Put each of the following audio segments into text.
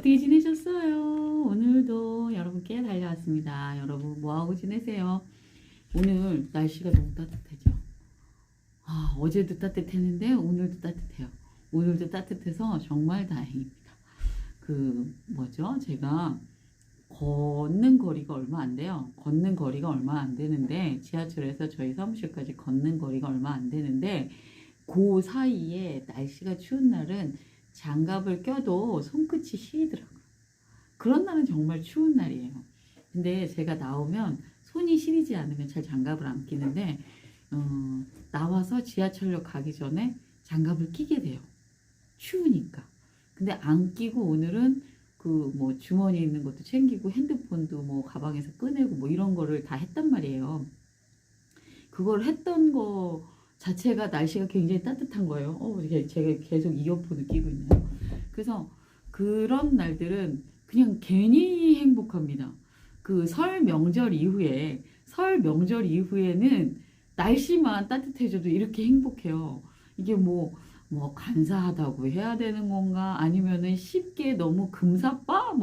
어떻게 지내셨어요? 오늘도 여러분께 달려왔습니다. 여러분 뭐하고 지내세요? 오늘 날씨가 너무 따뜻하죠? 어제도 따뜻했는데 오늘도 따뜻해요. 오늘도 따뜻해서 정말 다행입니다. 제가 걷는 거리가 얼마 안 돼요. 걷는 거리가 얼마 안 되는데, 지하철에서 저희 사무실까지 걷는 거리가 얼마 안 되는데, 그 사이에 날씨가 추운 날은 장갑을 껴도 손끝이 시리더라고요. 그런 날은 정말 추운 날이에요. 근데 제가 나오면 손이 시리지 않으면 잘 장갑을 안 끼는데, 나와서 지하철역 가기 전에 장갑을 끼게 돼요. 추우니까. 근데 안 끼고 오늘은 주머니에 있는 것도 챙기고 핸드폰도 가방에서 꺼내고 이런 거를 다 했단 말이에요. 그걸 했던 거 자체가 날씨가 굉장히 따뜻한 거예요. 제가 계속 이어폰을 끼고 있네요. 그래서 그런 날들은 그냥 괜히 행복합니다. 설 명절 이후에는 날씨만 따뜻해져도 이렇게 행복해요. 이게 간사하다고 해야 되는 건가? 아니면은 쉽게 너무 금사빠?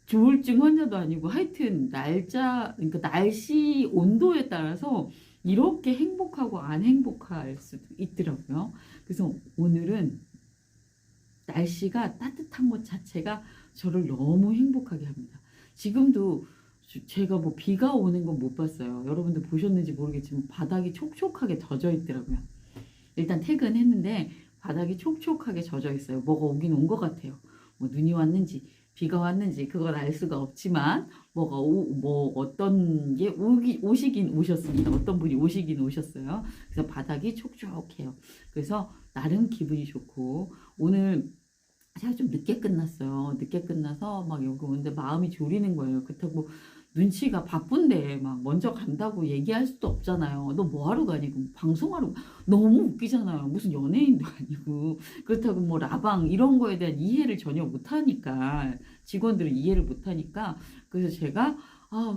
조울증 환자도 아니고 하여튼 그러니까 날씨 온도에 따라서 이렇게 행복하고 안 행복할 수도 있더라고요. 그래서 오늘은 날씨가 따뜻한 것 자체가 저를 너무 행복하게 합니다. 지금도 제가 비가 오는 건 못 봤어요. 여러분들 보셨는지 모르겠지만 바닥이 촉촉하게 젖어 있더라고요. 일단 퇴근했는데 바닥이 촉촉하게 젖어 있어요. 뭐가 오긴 온 것 같아요. 눈이 왔는지 비가 왔는지 그건 알 수가 없지만 어떤 게 오시긴 오셨습니다. 어떤 분이 오시긴 오셨어요. 그래서 바닥이 촉촉해요. 그래서 나름 기분이 좋고, 오늘 제가 좀 늦게 끝났어요. 늦게 끝나서 여기 오는데 마음이 졸이는 거예요. 그렇다고 눈치가 바쁜데 먼저 간다고 얘기할 수도 없잖아요. 너 뭐하러 가니? 방송하러 너무 웃기잖아요. 무슨 연예인도 아니고. 그렇다고 라방 이런 거에 대한 이해를 전혀 못하니까, 직원들은 이해를 못하니까, 그래서 제가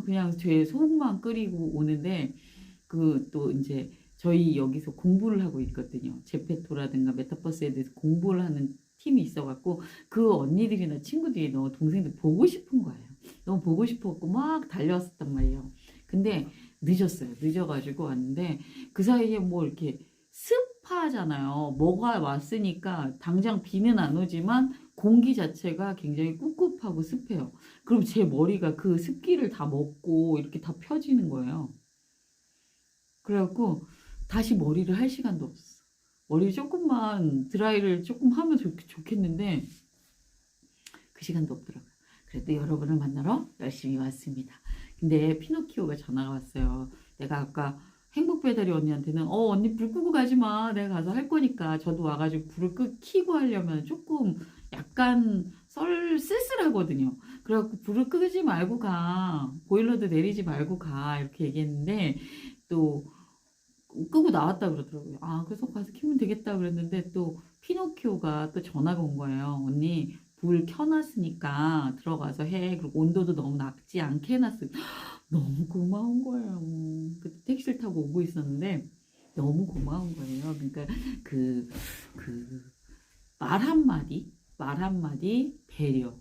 그냥 제 속만 끓이고 오는데, 또 이제 저희 여기서 공부를 하고 있거든요. 제페토라든가 메타버스에 대해서 공부를 하는 팀이 있어갖고 그 언니들이나 친구들이 너무 동생들 보고 싶은 거예요. 너무 보고 싶었고 막 달려왔었단 말이에요. 근데 늦었어요. 늦어가지고 왔는데 그 사이에 이렇게 습하잖아요. 뭐가 왔으니까 당장 비는 안 오지만 공기 자체가 굉장히 꿉꿉하고 습해요. 그럼 제 머리가 그 습기를 다 먹고 이렇게 다 펴지는 거예요. 그래갖고 다시 머리를 할 시간도 없어. 머리 조금만 드라이를 조금 하면 좋겠는데 그 시간도 없더라고요. 그래도 여러분을 만나러 열심히 왔습니다. 근데 피노키오가 전화가 왔어요. 내가 아까 행복배달이 언니한테는 언니 불 끄고 가지 마. 내가 가서 할 거니까. 저도 와가지고 불을 켜고 하려면 조금 약간 쓸쓸하거든요. 그래갖고 불을 끄지 말고 가. 보일러도 내리지 말고 가. 이렇게 얘기했는데 또 끄고 나왔다 그러더라고요. 그래서 가서 키면 되겠다 그랬는데 또 피노키오가 또 전화가 온 거예요. 언니 불 켜놨으니까 들어가서 해. 그리고 온도도 너무 낮지 않게 해놨어. 너무 고마운 거예요. 그때 택시를 타고 오고 있었는데 너무 고마운 거예요. 그러니까 말 한마디 배려는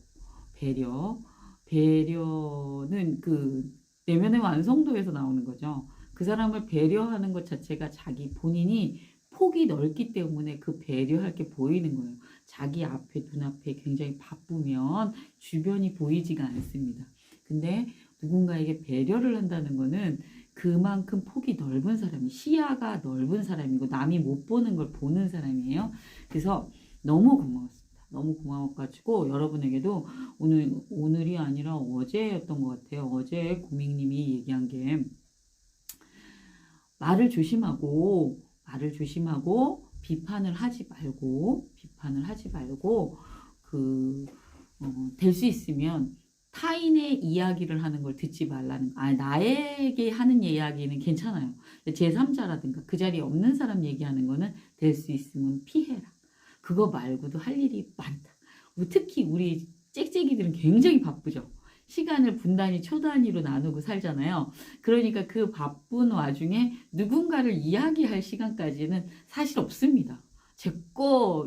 내면의 완성도에서 나오는 거죠. 그 사람을 배려하는 것 자체가 자기 본인이 폭이 넓기 때문에 그 배려할 게 보이는 거예요. 자기 눈앞에 굉장히 바쁘면 주변이 보이지가 않습니다. 근데 누군가에게 배려를 한다는 거는 그만큼 폭이 넓은 시야가 넓은 사람이고 남이 못 보는 걸 보는 사람이에요. 그래서 너무 고마웠습니다. 너무 고마워가지고 여러분에게도 오늘이 아니라 어제였던 것 같아요. 어제 고객님이 얘기한 게 말을 조심하고 비판을 하지 말고 될 수 있으면 타인의 이야기를 하는 걸 듣지 말라는 나에게 하는 이야기는 괜찮아요. 제3자라든가 그 자리에 없는 사람 얘기하는 거는 될 수 있으면 피해라. 그거 말고도 할 일이 많다. 특히 우리 짹짹이들은 굉장히 바쁘죠. 시간을 분단위, 초단위로 나누고 살잖아요. 그러니까 그 바쁜 와중에 누군가를 이야기할 시간까지는 사실 없습니다.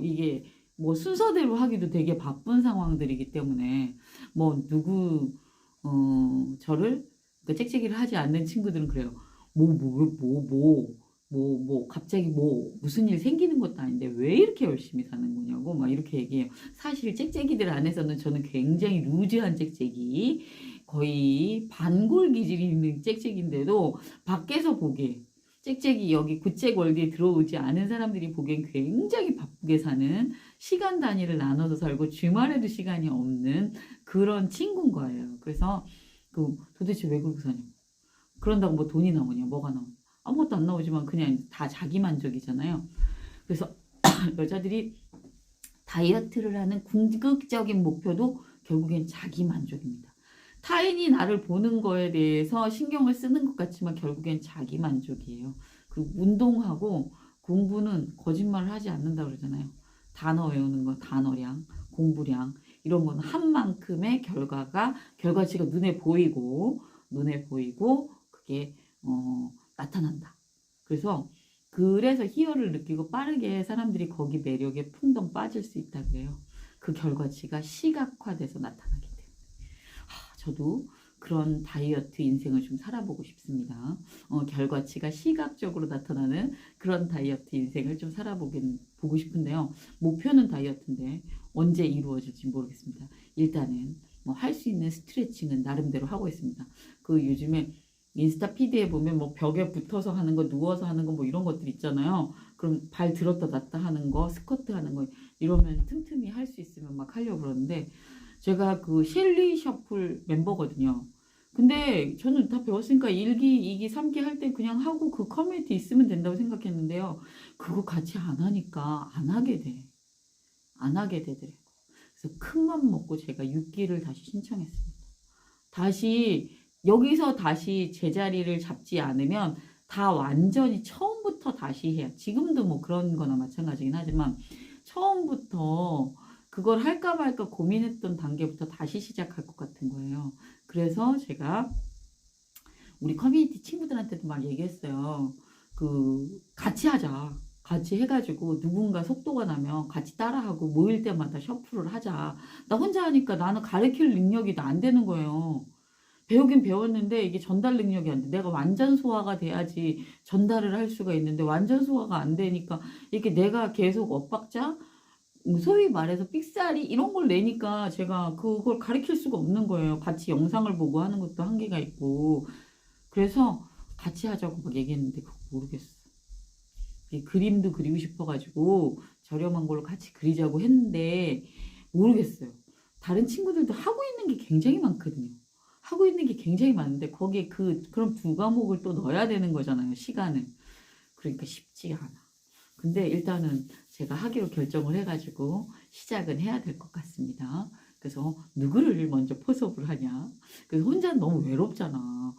이게 뭐 순서대로 하기도 되게 바쁜 상황들이기 때문에 뭐 누구 저를 그 짹짹이를 하지 않는 친구들은 그래요. 갑자기 무슨 일 생기는 것도 아닌데 왜 이렇게 열심히 사는 거냐고 막 이렇게 얘기해요. 사실 짹짹이들 안에서는 저는 굉장히 루즈한 짹짹이, 거의 반골 기질이 있는 짹짹인데도 밖에서 보기에 짹짹이 여기 구책 월드에 들어오지 않은 사람들이 보기엔 굉장히 바쁘게 사는, 시간 단위를 나눠서 살고 주말에도 시간이 없는 그런 친구인 거예요. 그래서 도대체 왜 그렇게 사냐? 그런다고 뭐 돈이 나오냐? 뭐가 나오냐? 아무것도 안 나오지만 그냥 다 자기 만족이잖아요. 그래서 여자들이 다이어트를 하는 궁극적인 목표도 결국엔 자기 만족입니다. 타인이 나를 보는 거에 대해서 신경을 쓰는 것 같지만 결국엔 자기 만족이에요. 그리고 운동하고 공부는 거짓말을 하지 않는다 그러잖아요. 단어 외우는 거, 단어량, 공부량 이런 거는 한 만큼의 결과치가 눈에 보이고 그게 나타난다. 그래서 희열을 느끼고 빠르게 사람들이 거기 매력에 풍덩 빠질 수 있다 그래요. 그 결과치가 시각화돼서 나타나기 때문에. 저도 그런 다이어트 인생을 좀 살아보고 싶습니다. 결과치가 시각적으로 나타나는 그런 다이어트 인생을 좀 보고 싶은데요. 목표는 다이어트인데 언제 이루어질지 모르겠습니다. 일단은 뭐 할 수 있는 스트레칭은 나름대로 하고 있습니다. 요즘에 인스타 피드에 보면 뭐 벽에 붙어서 하는 거, 누워서 하는 거 뭐 이런 것들 있잖아요. 그럼 발 들었다 놨다 하는 거, 스쿼트 하는 거 이러면 틈틈이 할 수 있으면 막 하려고 그러는데, 제가 셸리 셔플 멤버거든요. 근데 저는 다 배웠으니까 1기, 2기, 3기 할 때 그냥 하고 그 커뮤니티 있으면 된다고 생각했는데요. 그거 같이 안 하니까 안 하게 되더라고요. 그래서 큰 맘 먹고 제가 6기를 다시 신청했습니다. 여기서 다시 제자리를 잡지 않으면 다 완전히 처음부터 다시 해야, 지금도 뭐 그런 거나 마찬가지긴 하지만 처음부터 그걸 할까 말까 고민했던 단계부터 다시 시작할 것 같은 거예요. 그래서 제가 우리 커뮤니티 친구들한테도 막 얘기했어요. 같이 하자. 같이 해가지고 누군가 속도가 나면 같이 따라하고 모일 때마다 셔플을 하자. 나 혼자 하니까 나는 가르칠 능력이 안 되는 거예요. 배우긴 배웠는데 이게 전달 능력이 안 돼. 내가 완전 소화가 돼야지 전달을 할 수가 있는데 완전 소화가 안 되니까 이렇게 내가 계속 엇박자? 소위 말해서 삑사리 이런 걸 내니까 제가 그걸 가르칠 수가 없는 거예요. 같이 영상을 보고 하는 것도 한계가 있고. 그래서 같이 하자고 막 얘기했는데 그거 모르겠어. 그림도 그리고 싶어가지고 저렴한 걸로 같이 그리자고 했는데 모르겠어요. 다른 친구들도 하고 있는 게 굉장히 많거든요. 하고 있는 게 굉장히 많은데 거기에 그럼 두 과목을 또 넣어야 되는 거잖아요. 시간을. 그러니까 쉽지가 않아. 근데 일단은 제가 하기로 결정을 해가지고 시작은 해야 될 것 같습니다. 그래서 누구를 먼저 포섭을 하냐. 그래서 혼자 너무 외롭잖아.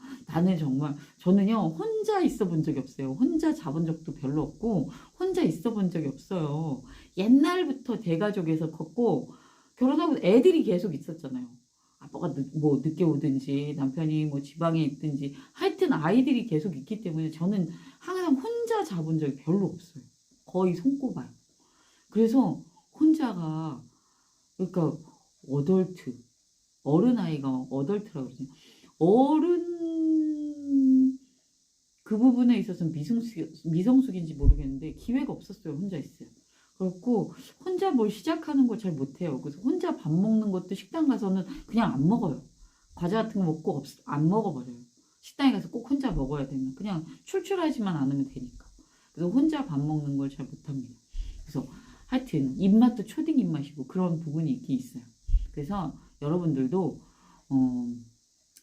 저는요 혼자 있어 본 적이 없어요. 혼자 자본 적도 별로 없고 혼자 있어 본 적이 없어요. 옛날부터 대가족에서 컸고 결혼하고 애들이 계속 있었잖아요. 아빠가 늦게 오든지 남편이 뭐 지방에 있든지 하여튼 아이들이 계속 있기 때문에 저는 항상 혼자 자본 적이 별로 없어요. 거의 손꼽아요. 그래서 혼자가, 그러니까 어른아이가 어덜트라고 그러지. 어른 그 부분에 있어서는 미성숙인지 모르겠는데 기회가 없었어요. 혼자 있어요. 그렇고 혼자 뭘 시작하는 걸 잘 못해요. 그래서 혼자 밥 먹는 것도 식당 가서는 그냥 안 먹어요. 과자 같은 거 먹고 안 먹어버려요. 식당에 가서 꼭 혼자 먹어야 되면 그냥 출출하지만 않으면 되니까. 그래서 혼자 밥 먹는 걸 잘 못합니다. 그래서 하여튼 입맛도 초딩 입맛이고 그런 부분이 있긴 있어요. 그래서 여러분들도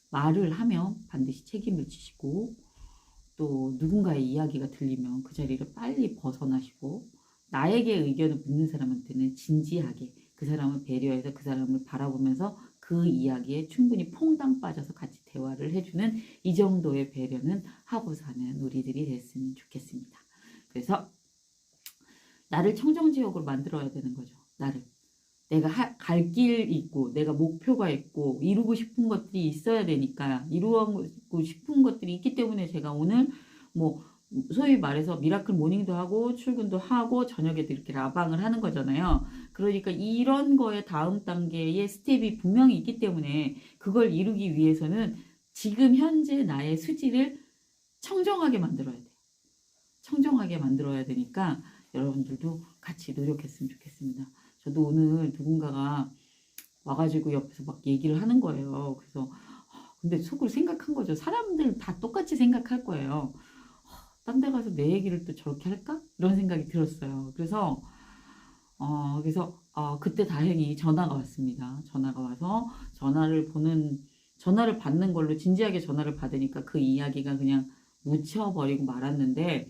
말을 하면 반드시 책임을 지시고 또 누군가의 이야기가 들리면 그 자리를 빨리 벗어나시고 나에게 의견을 묻는 사람한테는 진지하게 그 사람을 배려해서 그 사람을 바라보면서 그 이야기에 충분히 퐁당 빠져서 같이 대화를 해주는 이 정도의 배려는 하고 사는 우리들이 됐으면 좋겠습니다. 그래서 나를 청정지역으로 만들어야 되는 거죠. 내가 갈 길 있고 내가 목표가 있고 이루고 싶은 것들이 있어야 되니까 이루고 싶은 것들이 있기 때문에 제가 오늘 뭐 소위 말해서 미라클 모닝도 하고 출근도 하고 저녁에도 이렇게 라방을 하는 거잖아요. 그러니까 이런 거에 다음 단계의 스텝이 분명히 있기 때문에 그걸 이루기 위해서는 지금 현재 나의 수지를 청정하게 만들어야 돼요. 청정하게 만들어야 되니까 여러분들도 같이 노력했으면 좋겠습니다. 저도 오늘 누군가가 와가지고 옆에서 막 얘기를 하는 거예요. 그래서 근데 속으로 생각한 거죠. 사람들 다 똑같이 생각할 거예요. 딴 데 가서 내 얘기를 또 저렇게 할까? 이런 생각이 들었어요. 그래서 그때 다행히 전화가 왔습니다. 전화가 와서 전화를 받는 걸로 진지하게 전화를 받으니까 그 이야기가 그냥 묻혀버리고 말았는데,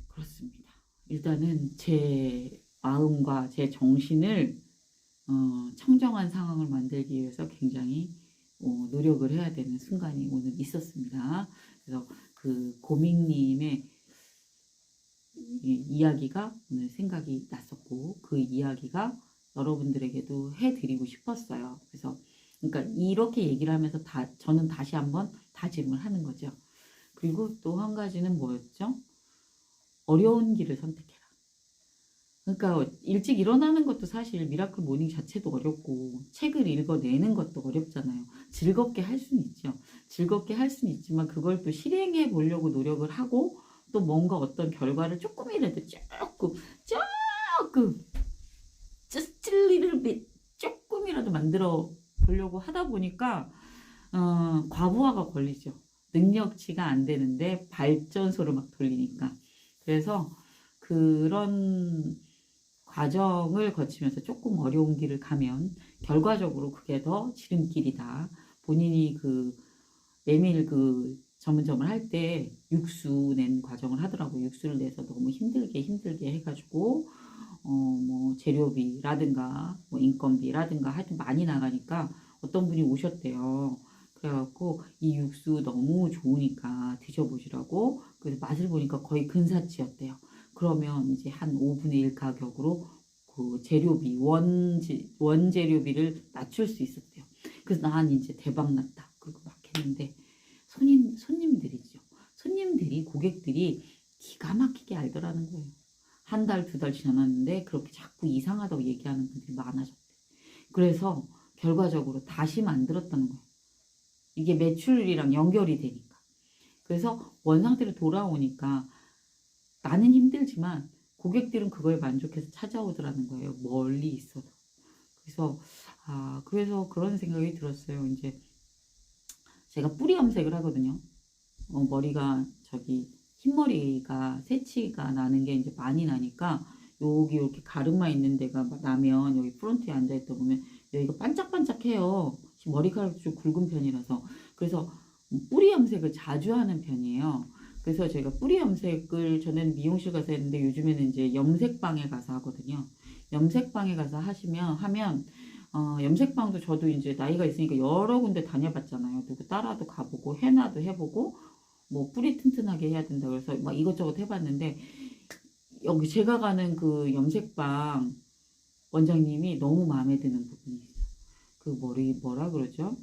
그렇습니다. 일단은 제 마음과 제 정신을 청정한 상황을 만들기 위해서 굉장히 노력을 해야 되는 순간이 오늘 있었습니다. 그래서 그 고민님의 이야기가 오늘 생각이 났었고, 그 이야기가 여러분들에게도 해드리고 싶었어요. 그래서 그러니까 이렇게 얘기를 하면서 저는 다시 한번 다짐을 하는 거죠. 그리고 또 한 가지는 뭐였죠? 어려운 길을 선택해라. 그러니까 일찍 일어나는 것도 사실 미라클 모닝 자체도 어렵고 책을 읽어내는 것도 어렵잖아요. 즐겁게 할 수는 있죠. 즐겁게 할 수는 있지만 그걸 또 실행해 보려고 노력을 하고 또 뭔가 어떤 결과를 조금이라도 조금 just a little bit 조금이라도 만들어 보려고 하다 보니까 과부하가 걸리죠. 능력치가 안 되는데 발전소를 막 돌리니까. 그래서 그런 과정을 거치면서 조금 어려운 길을 가면 결과적으로 그게 더 지름길이다. 본인이 메밀 전문점을 할 때 육수 낸 과정을 하더라고요. 육수를 내서 너무 힘들게 해가지고 뭐 재료비라든가 뭐 인건비라든가 하여튼 많이 나가니까 어떤 분이 오셨대요. 그래갖고 이 육수 너무 좋으니까 드셔보시라고. 그래서 맛을 보니까 거의 근사치였대요. 그러면 이제 한 5분의 1 가격으로 그 재료비, 원재료비를 낮출 수 있었대요. 그래서 난 이제 대박 났다. 그리고 막 했는데 손님들이, 고객들이 기가 막히게 알더라는 거예요. 한 달, 두 달 지났는데 그렇게 자꾸 이상하다고 얘기하는 분들이 많아졌대. 그래서 결과적으로 다시 만들었다는 거예요. 이게 매출이랑 연결이 되니까. 그래서 원상태로 돌아오니까 나는 힘들지만 고객들은 그거에 만족해서 찾아오더라는 거예요. 멀리 있어도. 그래서 그런 생각이 들었어요. 이제 제가 뿌리 염색을 하거든요. 머리가 흰머리가 새치가 나는 게 이제 많이 나니까 여기 이렇게 가르마 있는 데가 나면 여기 프론트에 앉아있다 보면 여기가 반짝반짝해요. 머리카락도 좀 굵은 편이라서. 그래서 뿌리 염색을 자주 하는 편이에요. 그래서 제가 뿌리 염색을 전에는 미용실 가서 했는데 요즘에는 이제 염색방에 가서 하거든요. 염색방에 가서 하면 염색방도 저도 이제 나이가 있으니까 여러 군데 다녀봤잖아요. 누구 따라도 가보고 해놔도 해보고 뭐 뿌리 튼튼하게 해야 된다 그래서 막 이것저것 해봤는데 여기 제가 가는 그 염색방 원장님이 너무 마음에 드는 부분이 있어요. 그 머리 뭐라 그러죠?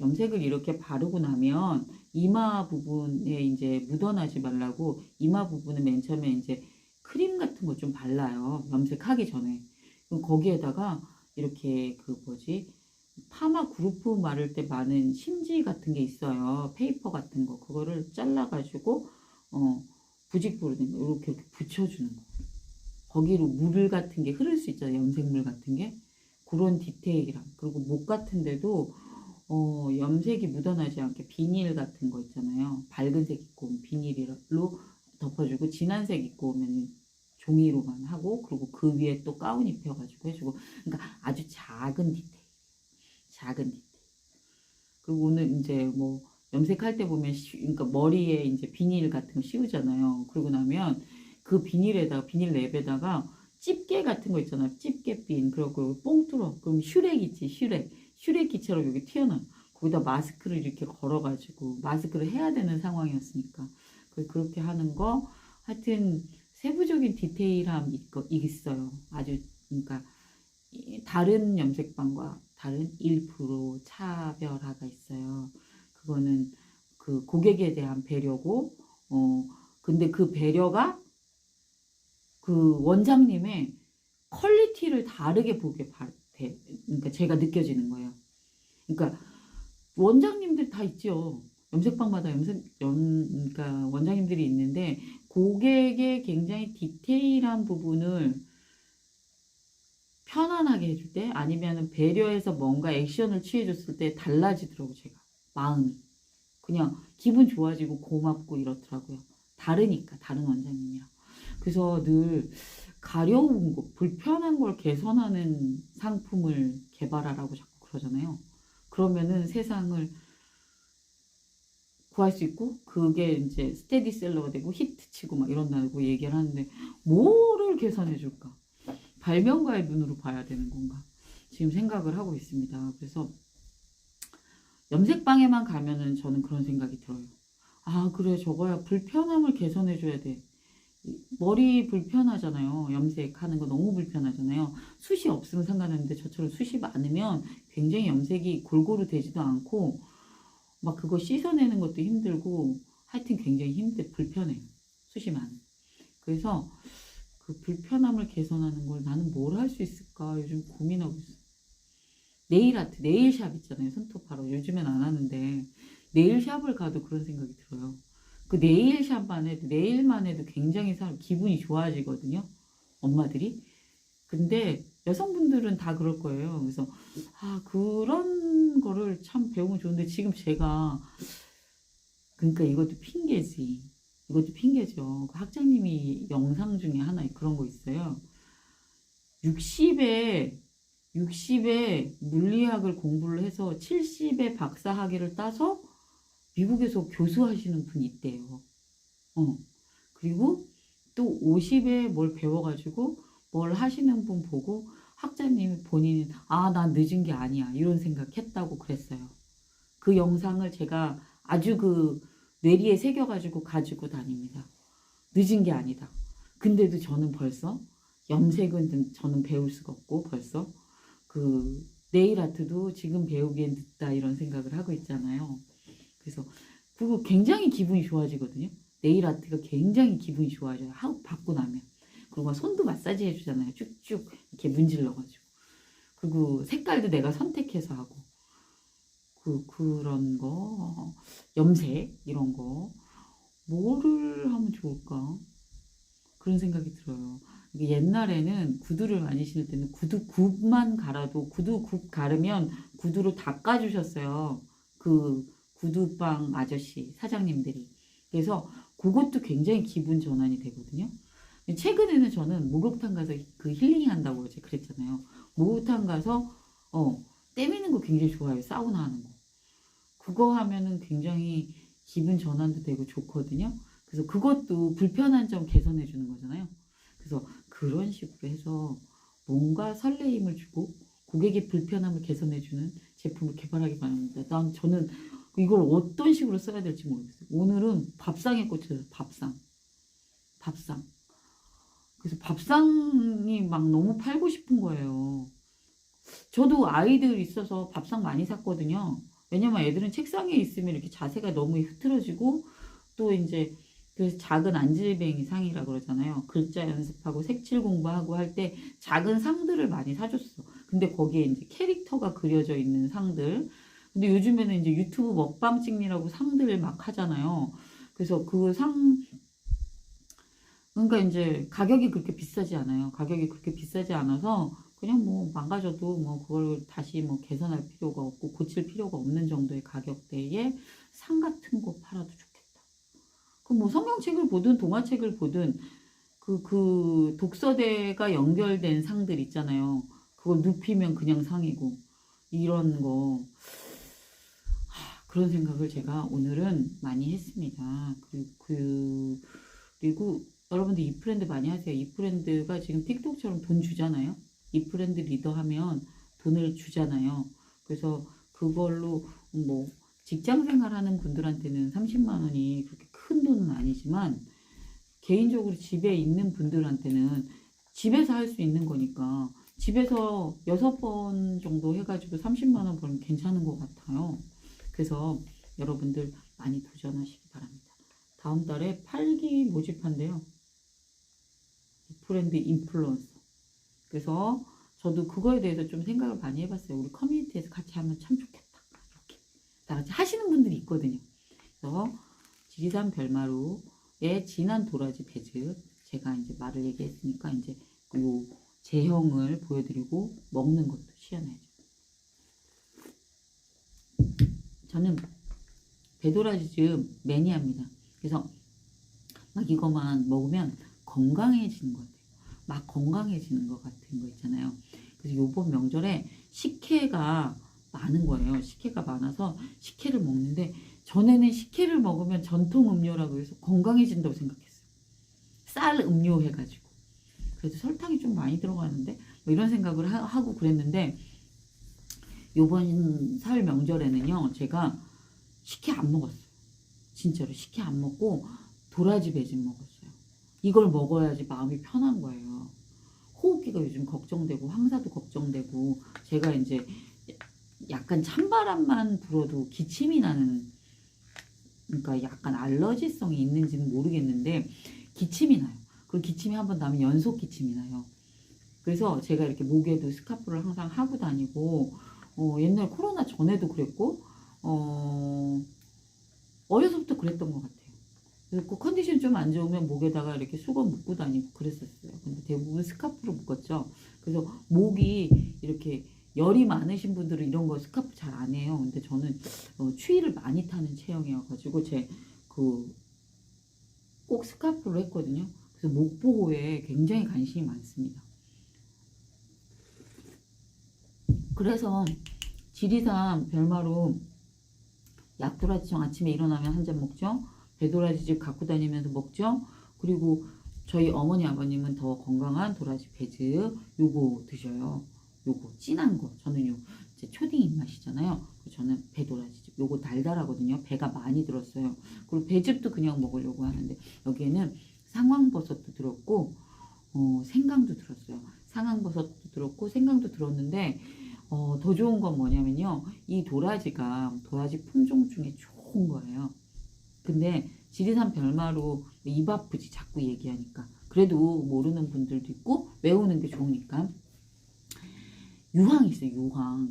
염색을 이렇게 바르고 나면 이마 부분에 이제 묻어나지 말라고 이마 부분은 맨 처음에 이제 크림 같은 거 좀 발라요. 염색하기 전에. 그럼 거기에다가 이렇게 파마 그루프 마를 때 많은 심지 같은 게 있어요. 페이퍼 같은 거. 그거를 잘라가지고 부직부르는 거 이렇게 붙여주는 거. 거기로 물 같은 게 흐를 수 있잖아요. 염색물 같은 게. 그런 디테일이랑. 그리고 목 같은 데도 염색이 묻어나지 않게 비닐 같은 거 있잖아요. 밝은 색 입고 오면 비닐로 덮어주고 진한 색 입고 오면 종이로만 하고 그리고 그 위에 또 가운 입혀가지고 해주고. 그러니까 아주 작은 디테일. 그리고 오늘 이제 뭐 염색할 때 보면 그러니까 머리에 이제 비닐 같은 거 씌우잖아요. 그러고 나면 그 비닐 랩에다가 집게 같은 거 있잖아요. 집게핀. 그리고 뽕 뚫어. 그럼 슈렉 있지, 슈렉기처럼 여기 튀어나와. 거기다 마스크를 이렇게 걸어가지고 마스크를 해야 되는 상황이었으니까. 그렇게 하는 거. 하여튼 세부적인 디테일함 있어요. 아주 그러니까 다른 염색방과 다른 1% 차별화가 있어요. 그거는 그 고객에 대한 배려고, 근데 그 배려가 그 원장님의 퀄리티를 다르게 보게 돼. 그러니까 제가 느껴지는 거예요. 그러니까 원장님들 다 있죠. 염색방마다 그러니까 원장님들이 있는데 고객의 굉장히 디테일한 부분을 편안하게 해줄 때 아니면 배려해서 뭔가 액션을 취해줬을 때 달라지더라고 제가 마음이 그냥 기분 좋아지고 고맙고 이렇더라고요. 다르니까 다른 원장님이랑. 그래서 늘 가려운 거 불편한 걸 개선하는 상품을 개발하라고 자꾸 그러잖아요. 그러면은 세상을 구할 수 있고 그게 이제 스테디셀러가 되고 히트치고 막 이런다고 얘기를 하는데 뭐를 개선해 줄까? 발명가의 눈으로 봐야 되는 건가? 지금 생각을 하고 있습니다. 그래서 염색방에만 가면은 저는 그런 생각이 들어요. 아 그래 저거야 불편함을 개선해 줘야 돼. 머리 불편하잖아요. 염색하는 거 너무 불편하잖아요. 숱이 없으면 상관없는데 저처럼 숱이 많으면 굉장히 염색이 골고루 되지도 않고 막 그거 씻어내는 것도 힘들고 하여튼 굉장히 불편해요. 숱이 많아. 그래서 그 불편함을 개선하는 걸 나는 뭘 할 수 있을까 요즘 고민하고 있어. 네일 아트, 네일샵 있잖아요. 손톱하러. 요즘엔 안 하는데 네일샵을 가도 그런 생각이 들어요. 그 네일샵만 해도 네일만 해도 굉장히 사람 기분이 좋아지거든요. 엄마들이. 근데 여성분들은 다 그럴 거예요. 그래서 아 그런 거를 참 배우면 좋은데 지금 제가 그러니까 이것도 핑계지. 이것도 핑계죠. 그 학장님이 영상 중에 하나에 그런 거 있어요. 60에 물리학을 공부를 해서 70에 박사학위를 따서 미국에서 교수하시는 분이 있대요. 그리고 또 50에 뭘 배워가지고 뭘 하시는 분 보고 학자님이 본인은 아, 난 늦은 게 아니야. 이런 생각했다고 그랬어요. 그 영상을 제가 아주 그 뇌리에 새겨가지고 가지고 다닙니다. 늦은 게 아니다. 근데도 저는 벌써 염색은 저는 배울 수가 없고 벌써 그 네일 아트도 지금 배우기엔 늦다 이런 생각을 하고 있잖아요. 그래서 그거 굉장히 기분이 좋아지거든요. 네일 아트가 굉장히 기분이 좋아져요. 하고 받고 나면. 그리고 손도 마사지 해주잖아요. 쭉쭉 이렇게 문질러가지고. 그리고 색깔도 내가 선택해서 하고. 그런 거, 염색, 이런 거. 뭐를 하면 좋을까? 그런 생각이 들어요. 이게 옛날에는 구두를 많이 신을 때는 구두 굽만 갈아도 구두 굽 가르면 구두로 닦아주셨어요. 그 구두방 아저씨 사장님들이. 그래서 그것도 굉장히 기분 전환이 되거든요. 최근에는 저는 목욕탕 가서 그 힐링 한다고 어제 그랬잖아요. 목욕탕 가서 때미는 거 굉장히 좋아해요. 사우나 하는 거. 그거 하면은 굉장히 기분 전환도 되고 좋거든요. 그래서 그것도 불편한 점 개선해 주는 거잖아요. 그래서 그런 식으로 해서 뭔가 설레임을 주고 고객의 불편함을 개선해 주는 제품을 개발하기 바랍니다. 저는 이걸 어떤 식으로 써야 될지 모르겠어요. 오늘은 밥상에 꽂혀서 밥상. 그래서 밥상이 막 너무 팔고 싶은 거예요. 저도 아이들 있어서 밥상 많이 샀거든요. 왜냐면 애들은 책상에 있으면 이렇게 자세가 너무 흐트러지고 또 이제 그 작은 안질뱅이 상이라 그러잖아요. 글자 연습하고 색칠 공부하고 할 때 작은 상들을 많이 사줬어. 근데 거기에 이제 캐릭터가 그려져 있는 상들. 근데 요즘에는 이제 유튜브 먹방 찍느라고 상들 막 하잖아요. 그래서 그 상, 그러니까 이제 가격이 그렇게 비싸지 않아요. 가격이 그렇게 비싸지 않아서 그냥 뭐 망가져도 뭐 그걸 다시 뭐 개선할 필요가 없고 고칠 필요가 없는 정도의 가격대에 상 같은 거 팔아도 좋겠다. 그 뭐 성경책을 보든 동화책을 보든 그 독서대가 연결된 상들 있잖아요. 그걸 눕히면 그냥 상이고 이런 거 그런 생각을 제가 오늘은 많이 했습니다. 그리고 여러분들 이 브랜드 많이 하세요. 이 브랜드가 지금 틱톡처럼 돈 주잖아요. 이 브랜드 리더 하면 돈을 주잖아요. 그래서 그걸로 뭐 직장 생활하는 분들한테는 30만 원이 그렇게 큰 돈은 아니지만 개인적으로 집에 있는 분들한테는 집에서 할 수 있는 거니까 집에서 6번 정도 해가지고 30만 원 벌면 괜찮은 것 같아요. 그래서 여러분들 많이 도전하시기 바랍니다. 다음 달에 8기 모집한대요. 브랜드 인플루언서. 그래서 저도 그거에 대해서 좀 생각을 많이 해봤어요. 우리 커뮤니티에서 같이 하면 참 좋겠다. 이렇게 다 같이 하시는 분들이 있거든요. 그래서 지리산 별마루의 진한 도라지 배즙, 제가 이제 말을 얘기했으니까 이제 요 제형을 보여드리고 먹는 것도 시연해야죠. 저는 배도라지즙 매니아입니다. 그래서 막 이거만 먹으면 건강해지는 것 같아요. 막 건강해지는 것 같은 거 있잖아요. 그래서 요번 명절에 식혜가 많은 거예요. 식혜가 많아서 식혜를 먹는데, 전에는 식혜를 먹으면 전통 음료라고 해서 건강해진다고 생각했어요. 쌀 음료 해가지고. 그래도 설탕이 좀 많이 들어가는데 뭐 이런 생각을 하고 그랬는데, 요번 설 명절에는요 제가 식혜 안 먹었어요. 진짜로 식혜 안 먹고 도라지 배즙 먹었어요. 이걸 먹어야지 마음이 편한 거예요. 호흡기가 요즘 걱정되고 황사도 걱정되고, 제가 이제 약간 찬바람만 불어도 기침이 나는, 그러니까 약간 알러지성이 있는지는 모르겠는데 기침이 나요. 그 기침이 한번 나면 연속 기침이 나요. 그래서 제가 이렇게 목에도 스카프를 항상 하고 다니고, 옛날 코로나 전에도 그랬고, 어려서부터 그랬던 것 같아요. 그래서 그 컨디션 좀 안 좋으면 목에다가 이렇게 수건 묶고 다니고 그랬었어요. 근데 대부분 스카프로 묶었죠. 그래서 목이 이렇게 열이 많으신 분들은 이런 거 스카프 잘 안 해요. 근데 저는 추위를 많이 타는 체형이어가지고 제 그 꼭 스카프로 했거든요. 그래서 목 보호에 굉장히 관심이 많습니다. 그래서 지리산 별마루 약도라지청 아침에 일어나면 한 잔 먹죠. 배도라지즙 갖고 다니면서 먹죠. 그리고 저희 어머니 아버님은 더 건강한 도라지 배즙 요거 드셔요. 요거 진한 거. 저는요 이제 초딩 입맛이잖아요. 저는 배도라지즙 요거 달달하거든요. 배가 많이 들었어요. 그리고 배즙도 그냥 먹으려고 하는데 여기에는 상황버섯도 들었고 생강도 들었어요. 상황버섯도 들었고 생강도 들었는데 더 좋은 건 뭐냐면요, 이 도라지가 도라지 품종 중에 좋은 거예요. 근데 지리산 별마루 입 아프지 자꾸 얘기하니까. 그래도 모르는 분들도 있고 외우는 게 좋으니까. 유황이 있어요.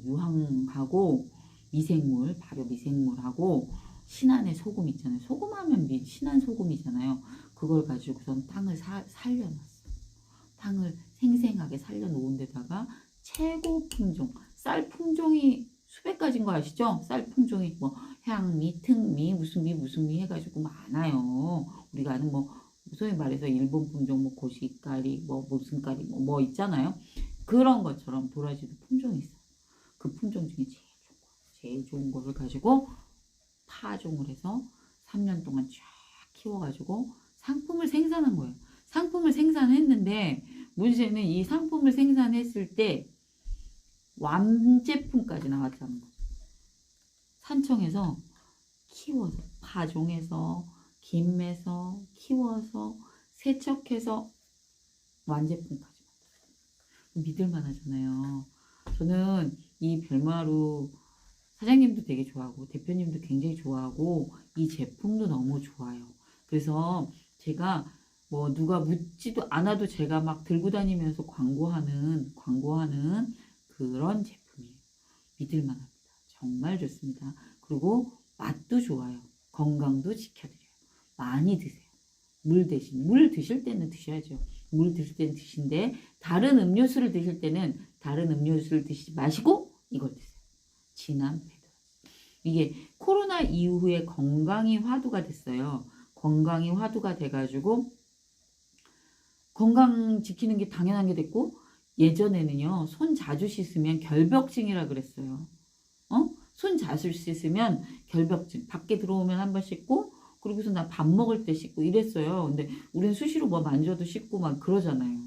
유황하고 미생물, 발효 미생물하고 신안의 소금 있잖아요. 소금하면 신안 소금이잖아요. 그걸 가지고선 땅을 살려놨어요. 땅을 생생하게 살려놓은 데다가 최고 품종, 쌀 품종이 수백 가지인 거 아시죠? 쌀 품종이 뭐 향미, 특미, 무슨 미 해가지고 많아요. 우리가 아는 뭐 소위 말해서 일본 품종 뭐 고시까리 뭐 무슨 까리 뭐 있잖아요. 그런 것처럼 도라지도 품종이 있어요. 그 품종 중에 제일 좋은 거를 가지고 파종을 해서 3년 동안 쫙 키워가지고 상품을 생산한 거예요. 상품을 생산했는데 문제는 이 상품을 생산했을 때 완제품까지 나왔다는 거죠. 산청에서 키워서 파종해서 김매서 키워서 세척해서 완제품까지 믿을만 하잖아요. 저는 이 별마루 사장님도 되게 좋아하고 대표님도 굉장히 좋아하고 이 제품도 너무 좋아요. 그래서 제가 뭐 누가 묻지도 않아도 제가 막 들고 다니면서 광고하는 그런 제품이에요. 믿을만합니다. 정말 좋습니다. 그리고 맛도 좋아요. 건강도 지켜드려요. 많이 드세요. 물 드실 때는 드셔야죠. 물 드실 때는 드신데 다른 음료수를 드실 때는 다른 음료수를 드시지 마시고 이걸 드세요. 진한 배도라지. 이게 코로나 이후에 건강이 화두가 됐어요. 건강이 화두가 돼가지고 건강 지키는 게 당연한 게 됐고, 예전에는요 손 자주 씻으면 결벽증이라 그랬어요. 손 자주 씻으면 결벽증, 밖에 들어오면 한번 씻고 그러고서 나 밥 먹을 때 씻고 이랬어요. 근데 우린 수시로 뭐 만져도 씻고 막 그러잖아요.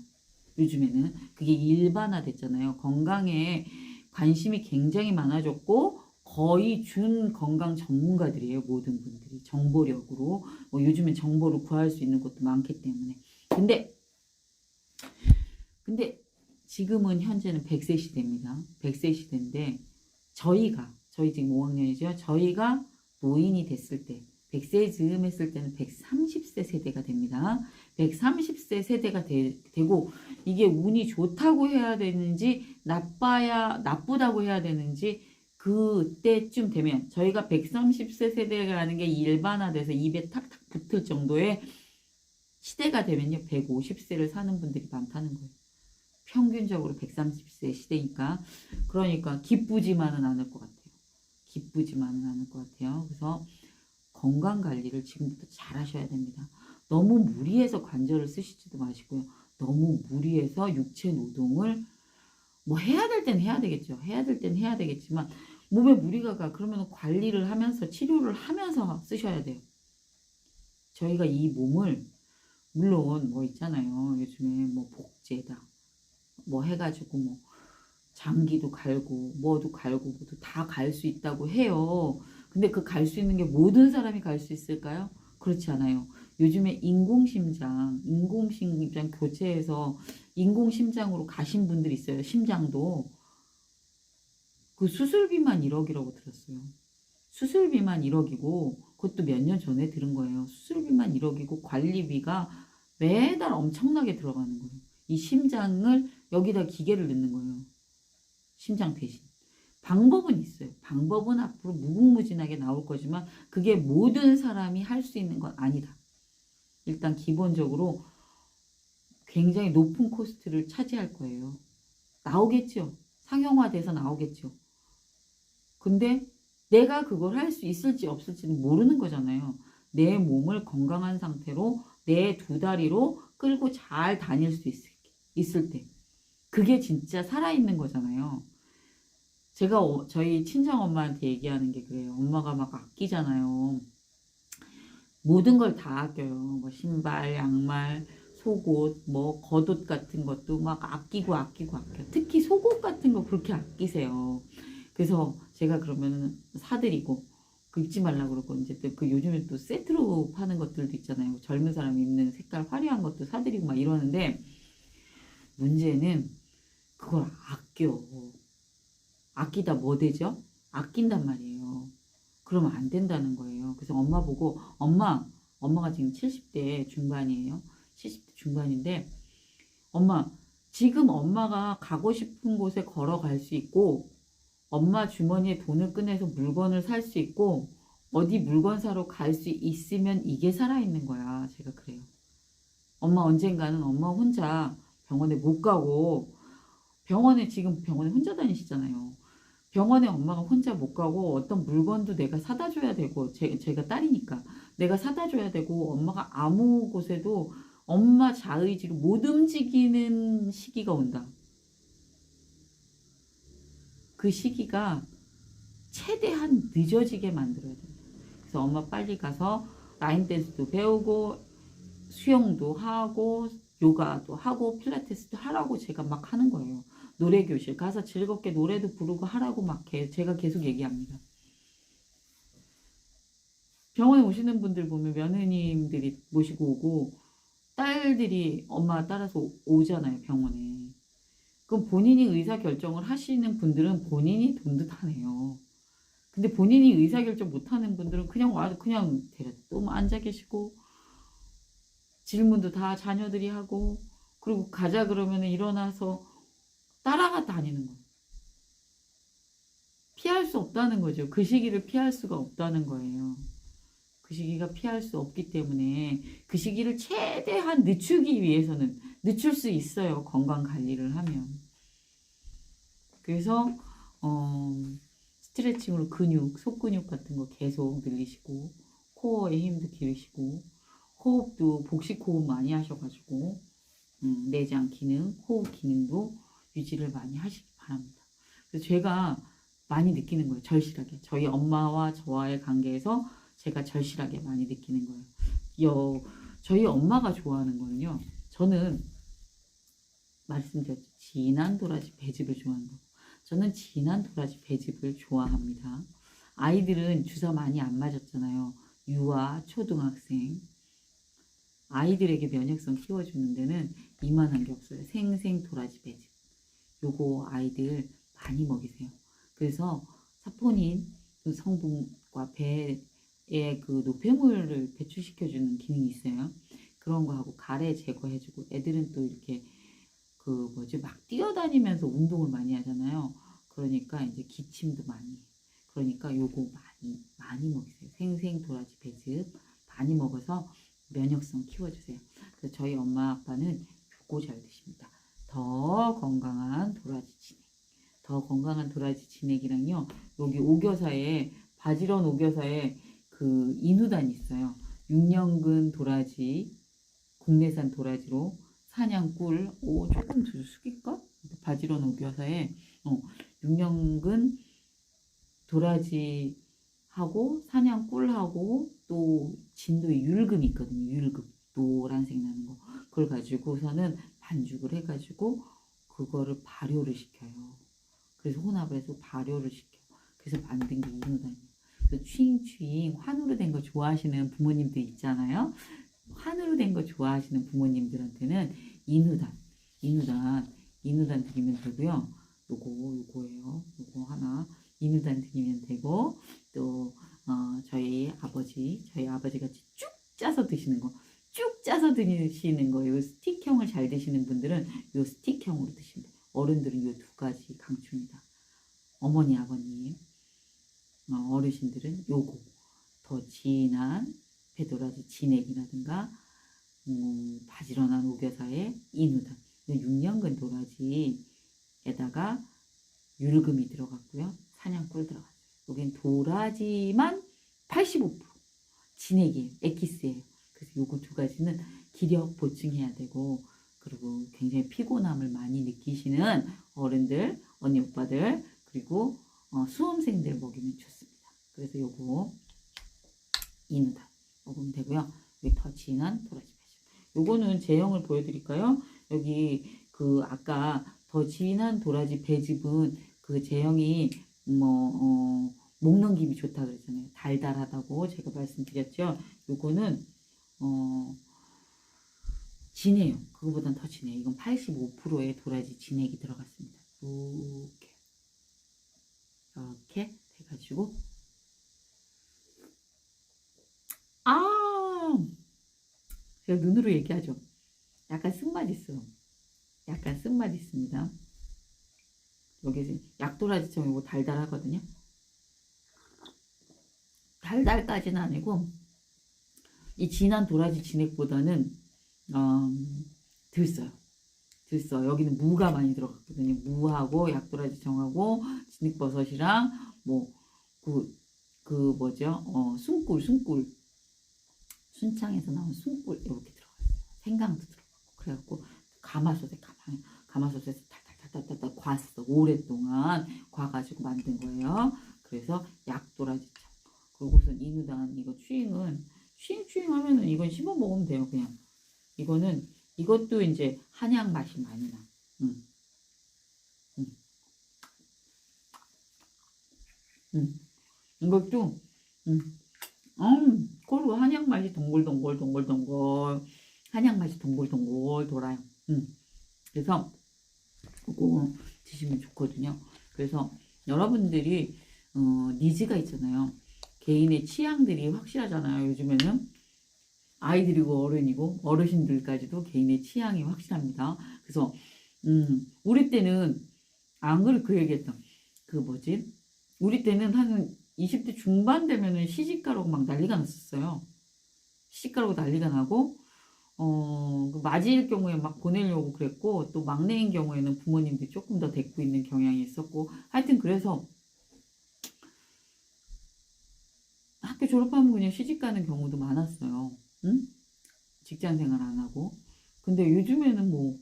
요즘에는 그게 일반화 됐잖아요. 건강에 관심이 굉장히 많아졌고 거의 준 건강 전문가들이에요. 모든 분들이 정보력으로 뭐 요즘엔 정보를 구할 수 있는 것도 많기 때문에. 근데 지금은 현재는 100세 시대입니다. 100세 시대인데 저희 지금 5학년이죠. 저희가 노인이 됐을 때 100세 즈음 했을 때는 130세 세대가 됩니다. 130세 세대가 되고 이게 운이 좋다고 해야 되는지 나쁘다고 해야 되는지 그때쯤 되면 저희가 130세 세대라는 게 일반화돼서 입에 탁탁 붙을 정도의 시대가 되면요. 150세를 사는 분들이 많다는 거예요. 평균적으로 130세 시대니까. 그러니까 기쁘지만은 않을 것 같아요. 기쁘지만은 않을 것 같아요. 그래서 건강 관리를 지금부터 잘 하셔야 됩니다. 너무 무리해서 관절을 쓰시지도 마시고요. 너무 무리해서 육체 노동을 뭐 해야 될 땐 해야 되겠죠. 해야 될 땐 해야 되겠지만 몸에 무리가 가. 그러면 관리를 하면서 치료를 하면서 쓰셔야 돼요. 저희가 이 몸을 물론 뭐 있잖아요. 요즘에 뭐 복제다 뭐 해가지고 뭐 장기도 갈고 뭐도 갈고 뭐도 다 갈 수 있다고 해요. 근데 그 갈 수 있는 게 모든 사람이 갈 수 있을까요? 그렇지 않아요. 요즘에 인공심장 교체해서 인공심장으로 가신 분들이 있어요. 심장도. 그 수술비만 1억이라고 들었어요. 수술비만 1억이고 그것도 몇 년 전에 들은 거예요. 수술비만 1억이고 관리비가 매달 엄청나게 들어가는 거예요. 이 심장을 여기다 기계를 넣는 거예요. 심장 대신. 방법은 있어요. 방법은 앞으로 무궁무진하게 나올 거지만 그게 모든 사람이 할 수 있는 건 아니다. 일단 기본적으로 굉장히 높은 코스트를 차지할 거예요. 나오겠죠. 상용화돼서 나오겠죠. 근데 내가 그걸 할 수 있을지 없을지는 모르는 거잖아요. 내 몸을 건강한 상태로 내 두 다리로 끌고 잘 다닐 수 있을 때. 그게 진짜 살아있는 거잖아요. 제가 저희 친정엄마한테 얘기하는 게 그래요. 엄마가 막 아끼잖아요. 모든 걸 다 아껴요. 뭐 신발, 양말, 속옷, 뭐 겉옷 같은 것도 막 아껴. 특히 속옷 같은 거 그렇게 아끼세요. 그래서 제가 그러면 사드리고 그 입지 말라고 그러고 이제 또 그 요즘에 또 세트로 파는 것들도 있잖아요. 젊은 사람이 입는 색깔 화려한 것도 사드리고 막 이러는데 문제는 그걸 아껴. 아끼다 뭐 되죠? 아낀단 말이에요. 그러면 안 된다는 거예요. 그래서 엄마 보고 엄마가 지금 70대 중반이에요. 70대 중반인데 엄마 지금 엄마가 가고 싶은 곳에 걸어갈 수 있고 엄마 주머니에 돈을 꺼내서 물건을 살 수 있고 어디 물건 사러 갈 수 있으면 이게 살아있는 거야. 제가 그래요. 엄마 언젠가는 엄마 혼자 병원에 못 가고 지금 병원에 혼자 다니시잖아요. 병원에 엄마가 혼자 못 가고 어떤 물건도 내가 사다 줘야 되고 제가 딸이니까 내가 사다 줘야 되고 엄마가 아무 곳에도 엄마 자의지로 못 움직이는 시기가 온다. 그 시기가 최대한 늦어지게 만들어야 돼요. 그래서 엄마 빨리 가서 라인 댄스도 배우고 수영도 하고 요가도 하고 필라테스도 하라고 제가 막 하는 거예요. 노래 교실 가서 즐겁게 노래도 부르고 하라고 막 제가 계속 얘기합니다. 병원에 오시는 분들 보면 며느님들이 모시고 오고 딸들이 엄마 따라서 오잖아요, 병원에. 그럼 본인이 의사결정을 하시는 분들은 본인이 돈 듯하네요. 근데 본인이 의사결정 못하는 분들은 그냥 와서 그냥 또 앉아 계시고 질문도 다 자녀들이 하고 그리고 가자 그러면 일어나서 따라가 다니는 거예요. 피할 수 없다는 거죠. 그 시기를 피할 수가 없다는 거예요. 그 시기가 피할 수 없기 때문에 그 시기를 최대한 늦추기 위해서는 늦출 수 있어요. 건강 관리를 하면. 그래서 스트레칭으로 속근육 같은 거 계속 늘리시고 코어의 힘도 기르시고 호흡도 복식 호흡 많이 하셔가지고 내장 기능, 호흡 기능도 유지를 많이 하시기 바랍니다. 그래서 제가 많이 느끼는 거예요. 절실하게. 저희 엄마와 저와의 관계에서 제가 절실하게 많이 느끼는 거예요. 저희 엄마가 좋아하는 거는요. 저는 말씀드렸죠. 진한 도라지 배즙을 좋아하는 거. 저는 진한 도라지 배즙을 좋아합니다. 아이들은 주사 많이 안 맞았잖아요. 유아, 초등학생. 아이들에게 면역성 키워주는 데는 이만한 게 없어요. 생생 도라지 배즙. 요거 아이들 많이 먹이세요. 그래서 사포닌 그 성분과 배에 그 노폐물을 배출시켜주는 기능이 있어요. 그런 거 하고 가래 제거해주고 애들은 또 이렇게 그 뭐지 막 뛰어다니면서 운동을 많이 하잖아요. 그러니까 이제 기침도 많이 해. 그러니까 요거 많이 먹이세요. 생생 도라지 배즙 많이 먹어서 면역성 키워주세요. 그래서 저희 엄마 아빠는 요거 잘 드십니다. 더 건강한 도라지 진액. 더 건강한 도라지 진액이랑요. 여기 오겨사에 바지런 오겨사에 그 인후단이 있어요. 6년근 도라지 국내산 도라지로 사냥꿀 조금 더 숙일까? 바지런 오겨사에 6년근 도라지하고 사냥꿀하고 또 진도에 율금이 있거든요. 율금 노란색 나는 거 그걸 가지고서는 반죽을 해가지고 그거를 발효를 시켜요. 그래서 혼합을 해서 발효를 시켜. 그래서 만든 게 인후단이에요. 그래서 추잉추잉 환으로 된 거 좋아하시는 부모님들 있잖아요. 환으로 된 거 좋아하시는 부모님들한테는 인후단 드리면 되고요. 요거예요. 요거 하나 인후단 드리면 되고 또 저희 아버지 같이 쭉 짜서 드시는 거. 쭉 짜서 드시는 거, 요 스틱형을 잘 드시는 분들은 요 스틱형으로 드시면 돼요. 어른들은 요 두 가지 강추입니다. 어머니, 아버님, 어르신들은 요거 더 진한 배도라지 진액이라든가 바지런한 오겨사의 인후단 6년근 도라지에다가 율금이 들어갔고요. 사냥꿀 들어갔어요. 여긴 도라지만 85% 진액이에요. 에키스예요. 그래서 요거 두 가지는 기력 보충해야 되고 그리고 굉장히 피곤함을 많이 느끼시는 어른들, 언니, 오빠들 그리고 수험생들 먹이면 좋습니다. 그래서 요거 인후단 먹으면 되고요. 여기 더 진한 도라지 배즙. 요거는 제형을 보여드릴까요? 여기 그 아까 더 진한 도라지 배즙은 그 제형이 목 넘김이 좋다 그랬잖아요. 달달하다고 제가 말씀드렸죠. 요거는 진해요. 그거보단 더 진해요. 이건 85%의 도라지 진액이 들어갔습니다. 이렇게 해가지고 제가 눈으로 얘기하죠. 약간 쓴맛 있어. 약간 쓴맛 있습니다. 여기 약도라지처럼 이거 달달하거든요. 달달까지는 아니고 이 진한 도라지 진액보다는 덜 써요. 여기는 무가 많이 들어갔거든요. 무하고 약도라지청하고 진흙버섯이랑 뭐죠? 숨꿀 순창에서 나온 숨꿀 이렇게 들어갔어요. 생강도 들어가고 그래갖고 가마솥에서 탈탈탈탈탈 괜어. 오랫동안 괤가지고 만든 거예요. 그래서 약도라지청. 그리고선 인후단 이거 추잉 하면은 이건 씹어 먹으면 돼요. 그냥 이것도 이제 한약 맛이 많이 나. 이것도 그리고 한약 맛이 동글동글 한약 맛이 동글동글 돌아요. 그래서 그거 드시면 좋거든요. 그래서 여러분들이 니즈가 있잖아요. 개인의 취향들이 확실하잖아요. 요즘에는 아이들이고 어른이고 어르신들까지도 개인의 취향이 확실합니다. 그래서 우리 때는 안 그래 그 얘기했다. 그 뭐지? 우리 때는 한 20대 중반 되면은 시집가라고 막 난리가 났었어요. 시집가라고 난리가 나고 그 맞이일 경우에 막 보내려고 그랬고 또 막내인 경우에는 부모님들이 조금 더 데리고 있는 경향이 있었고 하여튼 그래서 학교 졸업하면 그냥 시집가는 경우도 많았어요. 응? 직장 생활 안 하고. 근데 요즘에는 뭐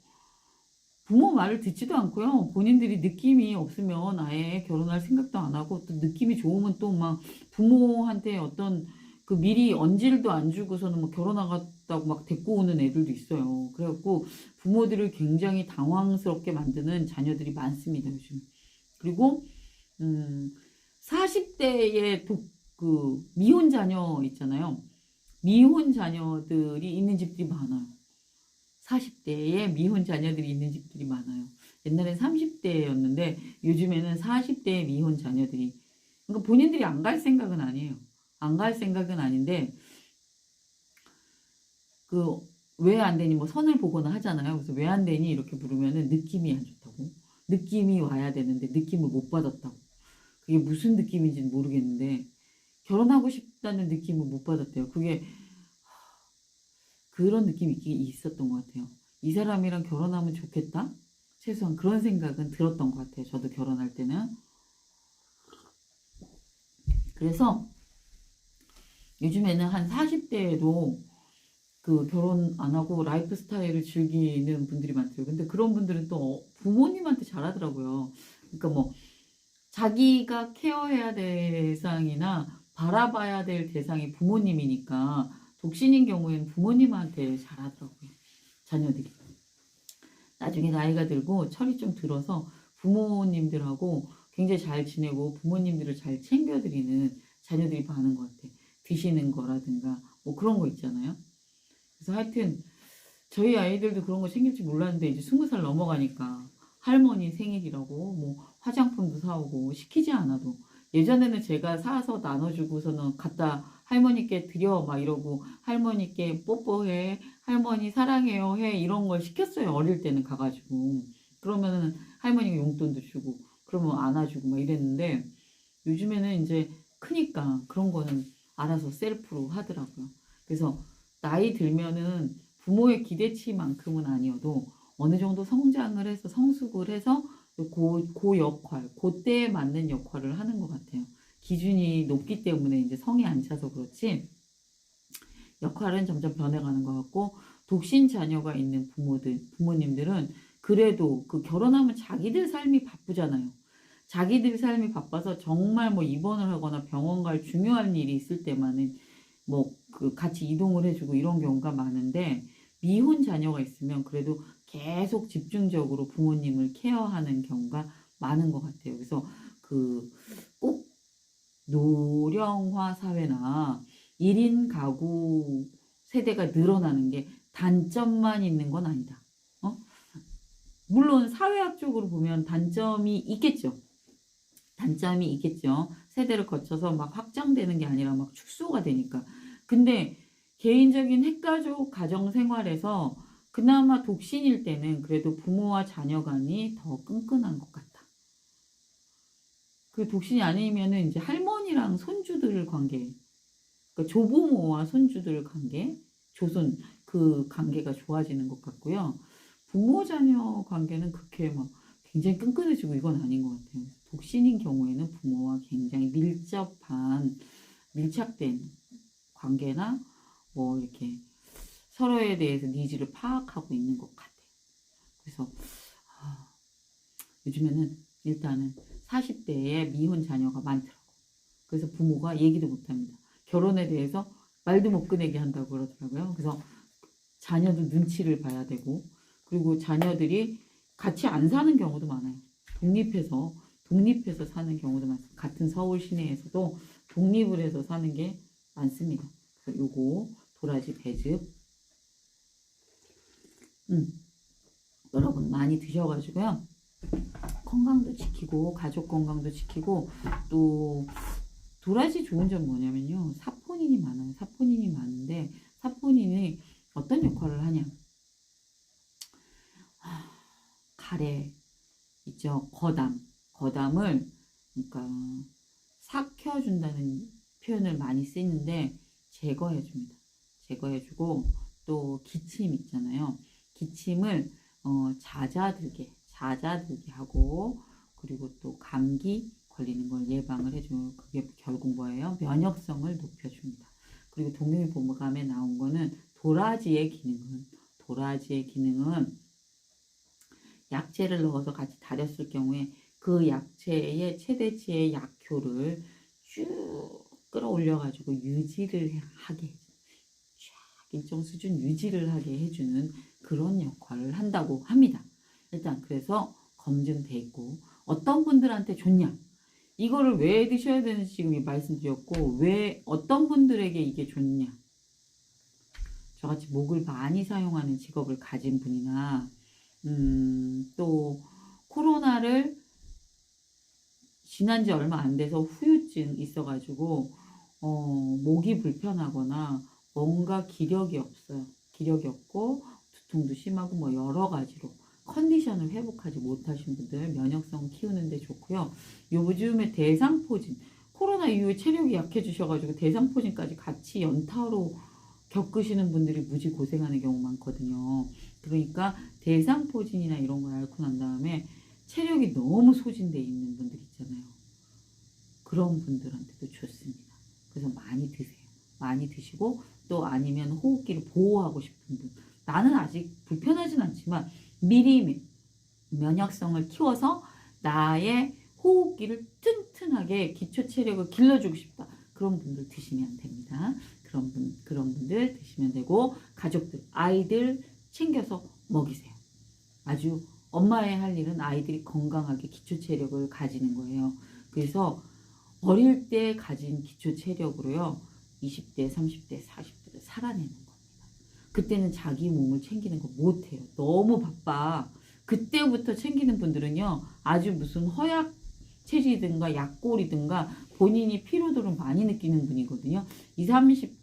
부모 말을 듣지도 않고요. 본인들이 느낌이 없으면 아예 결혼할 생각도 안 하고 또 느낌이 좋으면 또 막 부모한테 어떤 그 미리 언질도 안 주고서는 뭐 결혼하겠다고 막 데리고 오는 애들도 있어요. 그래갖고 부모들을 굉장히 당황스럽게 만드는 자녀들이 많습니다, 요즘. 그리고 40대의 그 미혼 자녀 있잖아요. 미혼 자녀들이 있는 집들이 많아요. 40대에 미혼 자녀들이 있는 집들이 많아요. 옛날엔 30대였는데 요즘에는 40대의 미혼 자녀들이 그러니까 본인들이 안 갈 생각은 아니에요. 안 갈 생각은 아닌데 그 왜 안 되니 뭐 선을 보거나 하잖아요. 그래서 왜 안 되니 이렇게 물으면은 느낌이 안 좋다고. 느낌이 와야 되는데 느낌을 못 받았다고. 그게 무슨 느낌인지는 모르겠는데 결혼하고 싶다는 느낌을 못 받았대요. 그게 그런 느낌이 있었던 것 같아요. 이 사람이랑 결혼하면 좋겠다? 최소한 그런 생각은 들었던 것 같아요. 저도 결혼할 때는. 그래서 요즘에는 한 40대에도 그 결혼 안 하고 라이프 스타일을 즐기는 분들이 많대요. 근데 그런 분들은 또 부모님한테 잘하더라고요. 그러니까 뭐 자기가 케어해야 될 대상이나 바라봐야 될 대상이 부모님이니까 독신인 경우에는 부모님한테 잘하더라고요. 자녀들이. 나중에 나이가 들고 철이 좀 들어서 부모님들하고 굉장히 잘 지내고 부모님들을 잘 챙겨드리는 자녀들이 많은 것 같아. 드시는 거라든가 뭐 그런 거 있잖아요. 그래서 하여튼 저희 아이들도 그런 거 챙길지 몰랐는데 이제 20살 넘어가니까 할머니 생일이라고 뭐 화장품도 사오고 시키지 않아도 예전에는 제가 사서 나눠주고서는 갖다 할머니께 드려 막 이러고 할머니께 뽀뽀해 할머니 사랑해요 해 이런 걸 시켰어요. 어릴 때는 가가지고 그러면은 할머니가 용돈도 주고 그러면 안아주고 막 이랬는데 요즘에는 이제 크니까 그런 거는 알아서 셀프로 하더라고요. 그래서 나이 들면은 부모의 기대치만큼은 아니어도 어느 정도 성장을 해서 성숙을 해서 그 역할, 그때에 맞는 역할을 하는 것 같아요. 기준이 높기 때문에 이제 성이 안 차서 그렇지 역할은 점점 변해가는 것 같고 독신 자녀가 있는 부모님들은 그래도 그 결혼하면 자기들 삶이 바쁘잖아요. 자기들 삶이 바빠서 정말 뭐 입원을 하거나 병원 갈 중요한 일이 있을 때만은 뭐 그 같이 이동을 해주고 이런 경우가 많은데 미혼 자녀가 있으면 그래도 계속 집중적으로 부모님을 케어하는 경우가 많은 것 같아요. 그래서 그 꼭 노령화 사회나 1인 가구 세대가 늘어나는 게 단점만 있는 건 아니다. 어? 물론 사회학적으로 보면 단점이 있겠죠. 단점이 있겠죠. 세대를 거쳐서 막 확장되는 게 아니라 막 축소가 되니까. 근데 개인적인 핵가족 가정 생활에서 그나마 독신일 때는 그래도 부모와 자녀 간이 더 끈끈한 것 같다. 그 독신이 아니면은 이제 할머니랑 손주들 관계, 그러니까 조부모와 손주들 관계, 조손 그 관계가 좋아지는 것 같고요. 부모 자녀 관계는 그렇게 막 굉장히 끈끈해지고 이건 아닌 것 같아요. 독신인 경우에는 부모와 굉장히 밀착된 관계나 뭐 이렇게 서로에 대해서 니즈를 파악하고 있는 것 같아요. 그래서 아, 요즘에는 일단은 40대에 미혼 자녀가 많더라고. 그래서 부모가 얘기도 못합니다. 결혼에 대해서 말도 못 꺼내게 한다고 그러더라고요. 그래서 자녀도 눈치를 봐야 되고 그리고 자녀들이 같이 안 사는 경우도 많아요. 독립해서 사는 경우도 많습니다. 같은 서울 시내에서도 독립을 해서 사는 게 많습니다. 그래서 요거 도라지 배즙 여러분 많이 드셔가지고요. 건강도 지키고 가족 건강도 지키고 또 도라지 좋은 점 뭐냐면요. 사포닌이 많아요. 사포닌이 많은데 사포닌이 어떤 역할을 하냐. 가래 있죠. 거담을 그러니까 삭혀준다는 표현을 많이 쓰는데 제거해줍니다. 제거해주고 또 기침 있잖아요. 기침을 잦아들게 하고 그리고 또 감기 걸리는 걸 예방을 해주고 그게 결국 뭐예요? 면역성을 높여줍니다. 그리고 동의보감에 나온 거는 도라지의 기능은 약재를 넣어서 같이 달였을 경우에 그 약재의 최대치의 약효를 쭉 끌어올려가지고 유지를 하게 일정 수준 유지를 하게 해주는 그런 역할을 한다고 합니다. 일단 그래서 검증돼 있고 어떤 분들한테 좋냐 이거를 왜 드셔야 되는지 지금 말씀드렸고 왜 어떤 분들에게 이게 좋냐 저같이 목을 많이 사용하는 직업을 가진 분이나 또 코로나를 지난 지 얼마 안 돼서 후유증 있어가지고 목이 불편하거나 뭔가 기력이 없어요. 기력이 없고 두통도 심하고 뭐 여러 가지로 컨디션을 회복하지 못하신 분들 면역성 키우는데 좋고요. 요즘에 대상포진 코로나 이후에 체력이 약해지셔가지고 대상포진까지 같이 연타로 겪으시는 분들이 무지 고생하는 경우 많거든요. 그러니까 대상포진이나 이런 걸 앓고 난 다음에 체력이 너무 소진돼 있는 분들 있잖아요. 그런 분들한테도 좋습니다. 그래서 많이 드세요. 많이 드시고 또 아니면 호흡기를 보호하고 싶은 분. 나는 아직 불편하진 않지만 미리 면역성을 키워서 나의 호흡기를 튼튼하게 기초 체력을 길러주고 싶다. 그런 분들 드시면 됩니다. 그런 분들 드시면 되고 가족들, 아이들 챙겨서 먹이세요. 아주 엄마의 할 일은 아이들이 건강하게 기초 체력을 가지는 거예요. 그래서 어릴 때 가진 기초 체력으로요. 20대, 30대, 40대를 살아내는 겁니다. 그때는 자기 몸을 챙기는 거 못해요. 너무 바빠. 그때부터 챙기는 분들은요. 아주 무슨 허약 체질이든가 약골이든가 본인이 피로도를 많이 느끼는 분이거든요. 20,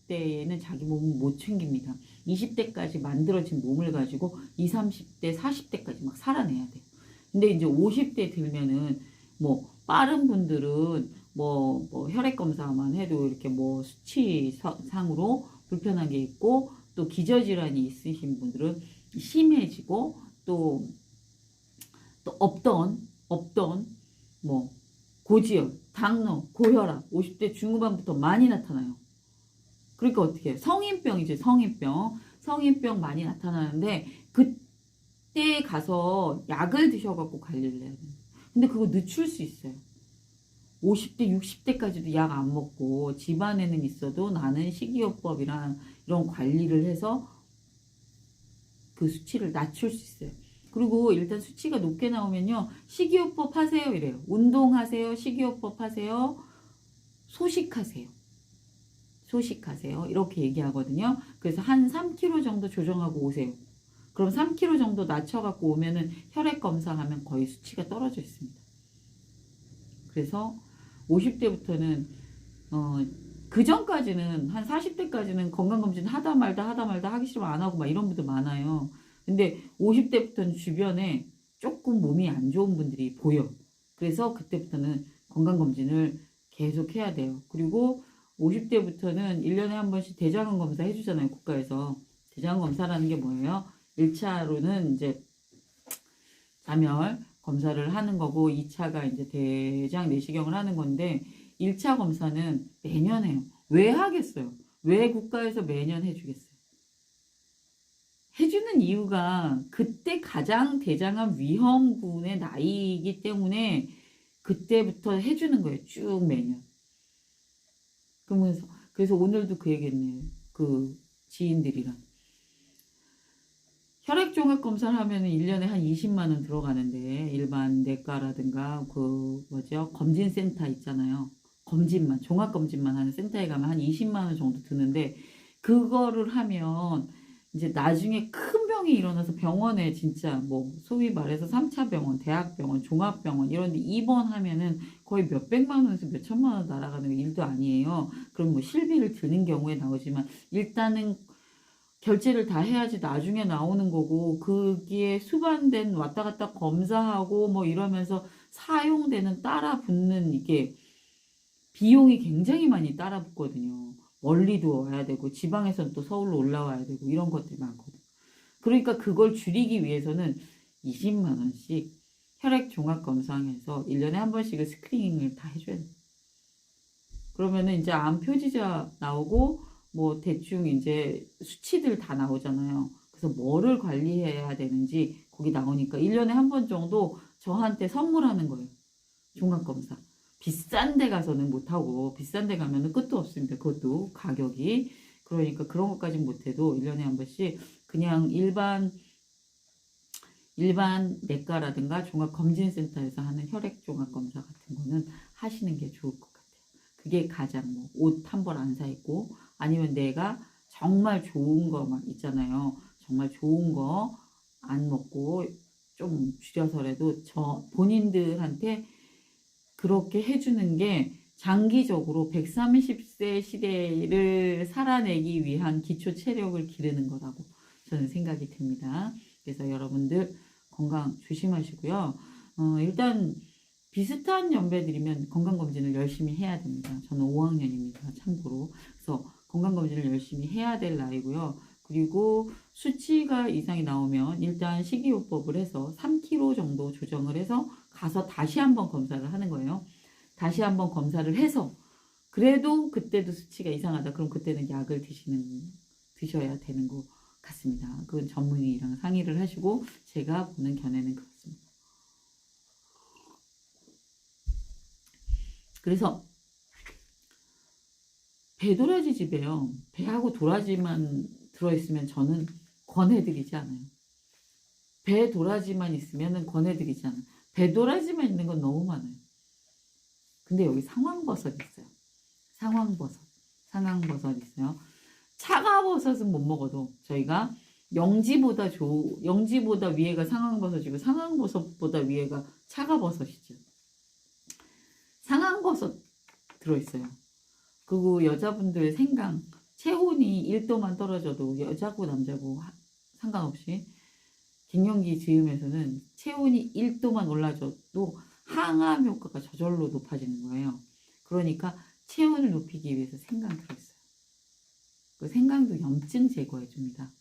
30대에는 자기 몸을 못 챙깁니다. 20대까지 만들어진 몸을 가지고 20, 30대, 40대까지 막 살아내야 돼요. 근데 이제 50대 들면은 뭐 빠른 분들은 뭐 혈액 검사만 해도 이렇게 뭐 수치상으로 불편한 게 있고 또 기저질환이 있으신 분들은 심해지고 또 없던 뭐 고지혈, 당뇨, 고혈압 50대 중후반부터 많이 나타나요. 그러니까 어떻게 해요? 성인병이죠. 성인병 많이 나타나는데 그때 가서 약을 드셔갖고 관리를 해야 돼요. 근데 그거 늦출 수 있어요. 50대, 60대까지도 약 안 먹고 집안에는 있어도 나는 식이요법이랑 이런 관리를 해서 그 수치를 낮출 수 있어요. 그리고 일단 수치가 높게 나오면요. 식이요법 하세요 이래요. 운동하세요. 식이요법 하세요. 소식하세요. 이렇게 얘기하거든요. 그래서 한 3kg 정도 조정하고 오세요. 그럼 3kg 정도 낮춰갖고 오면은 혈액 검사하면 거의 수치가 떨어져 있습니다. 그래서 50대부터는 그 전까지는 한 40대까지는 건강검진 하다 말다 하기 싫으면 안 하고 막 이런 분들 많아요. 근데 50대부터는 주변에 조금 몸이 안 좋은 분들이 보여. 그래서 그때부터는 건강검진을 계속 해야 돼요. 그리고 50대부터는 1년에 한 번씩 대장암 검사 해주잖아요. 국가에서. 대장암 검사라는 게 뭐예요? 1차로는 이제 자멸 검사를 하는 거고 2차가 이제 대장 내시경을 하는 건데 1차 검사는 매년 해요. 왜 하겠어요? 왜 국가에서 매년 해주겠어요? 해주는 이유가 그때 가장 대장암 위험군의 나이이기 때문에 그때부터 해주는 거예요. 쭉 매년. 그래서 오늘도 그 얘기했네요. 그 지인들이랑. 혈액종합 검사를 하면 1년에 한 20만 원 들어가는데 일반 내과라든가 검진센터 있잖아요. 종합검진만 하는 센터에 가면 한 20만 원 정도 드는데 그거를 하면 이제 나중에 큰 병이 일어나서 병원에 진짜 뭐 소위 말해서 3차 병원, 대학병원, 종합병원 이런 데 입원하면은 거의 몇백만 원에서 몇천만 원 날아가는 일도 아니에요. 그럼 뭐 실비를 드는 경우에 나오지만 일단은 결제를 다 해야지 나중에 나오는 거고 그게 수반된 왔다 갔다 검사하고 뭐 이러면서 사용되는 따라 붙는 이게 비용이 굉장히 많이 따라 붙거든요. 멀리도 와야 되고 지방에서는 또 서울로 올라와야 되고 이런 것들이 많거든요. 그러니까 그걸 줄이기 위해서는 20만 원씩 혈액 종합 검사해서 1년에 한 번씩은 스크리닝을 다 해줘야 돼요. 그러면은 이제 암 표지자 나오고 뭐 대충 이제 수치들 다 나오잖아요. 그래서 뭐를 관리해야 되는지 거기 나오니까 1년에 한 번 정도 저한테 선물하는 거예요. 종합검사. 비싼 데 가서는 못하고 비싼 데 가면은 끝도 없습니다. 그것도 가격이. 그러니까 그런 것까진 못해도 1년에 한 번씩 그냥 일반 내과라든가 종합검진센터에서 하는 혈액 종합검사 같은 거는 하시는 게 좋을 것 같아요. 그게 가장 뭐 옷 한 벌 안 사 입고 아니면 내가 정말 좋은 거 막 있잖아요. 정말 좋은 거 안 먹고 좀 줄여서라도 본인들한테 그렇게 해주는 게 장기적으로 130세 시대를 살아내기 위한 기초 체력을 기르는 거라고 저는 생각이 듭니다. 그래서 여러분들 건강 조심하시고요. 일단 비슷한 연배들이면 건강검진을 열심히 해야 됩니다. 저는 5학년입니다. 참고로. 그래서 건강검진을 열심히 해야 될 나이고요. 그리고 수치가 이상이 나오면 일단 식이요법을 해서 3kg 정도 조정을 해서 가서 다시 한번 검사를 하는 거예요. 다시 한번 검사를 해서 그래도 그때도 수치가 이상하다. 그럼 그때는 약을 드셔야 되는 것 같습니다. 그건 전문의랑 상의를 하시고 제가 보는 견해는 그렇습니다. 그래서 배도라지 집에요. 배하고 도라지만 들어있으면 저는 권해드리지 않아요. 배 도라지만 있으면 권해드리지 않아요. 배 도라지만 있는 건 너무 많아요. 근데 여기 상황버섯 있어요. 상황버섯 있어요. 차가버섯은 못 먹어도 저희가 영지보다 위에가 상황버섯이고 상황버섯보다 위에가 차가버섯이죠. 상황버섯 들어있어요. 그리고 여자분들 생강 체온이 1도만 떨어져도 여자고 남자고 상관없이 갱년기 즈음에서는 체온이 1도만 올라져도 항암 효과가 저절로 높아지는 거예요. 그러니까 체온을 높이기 위해서 생강 들어있어요. 그 생강도 염증 제거해 줍니다.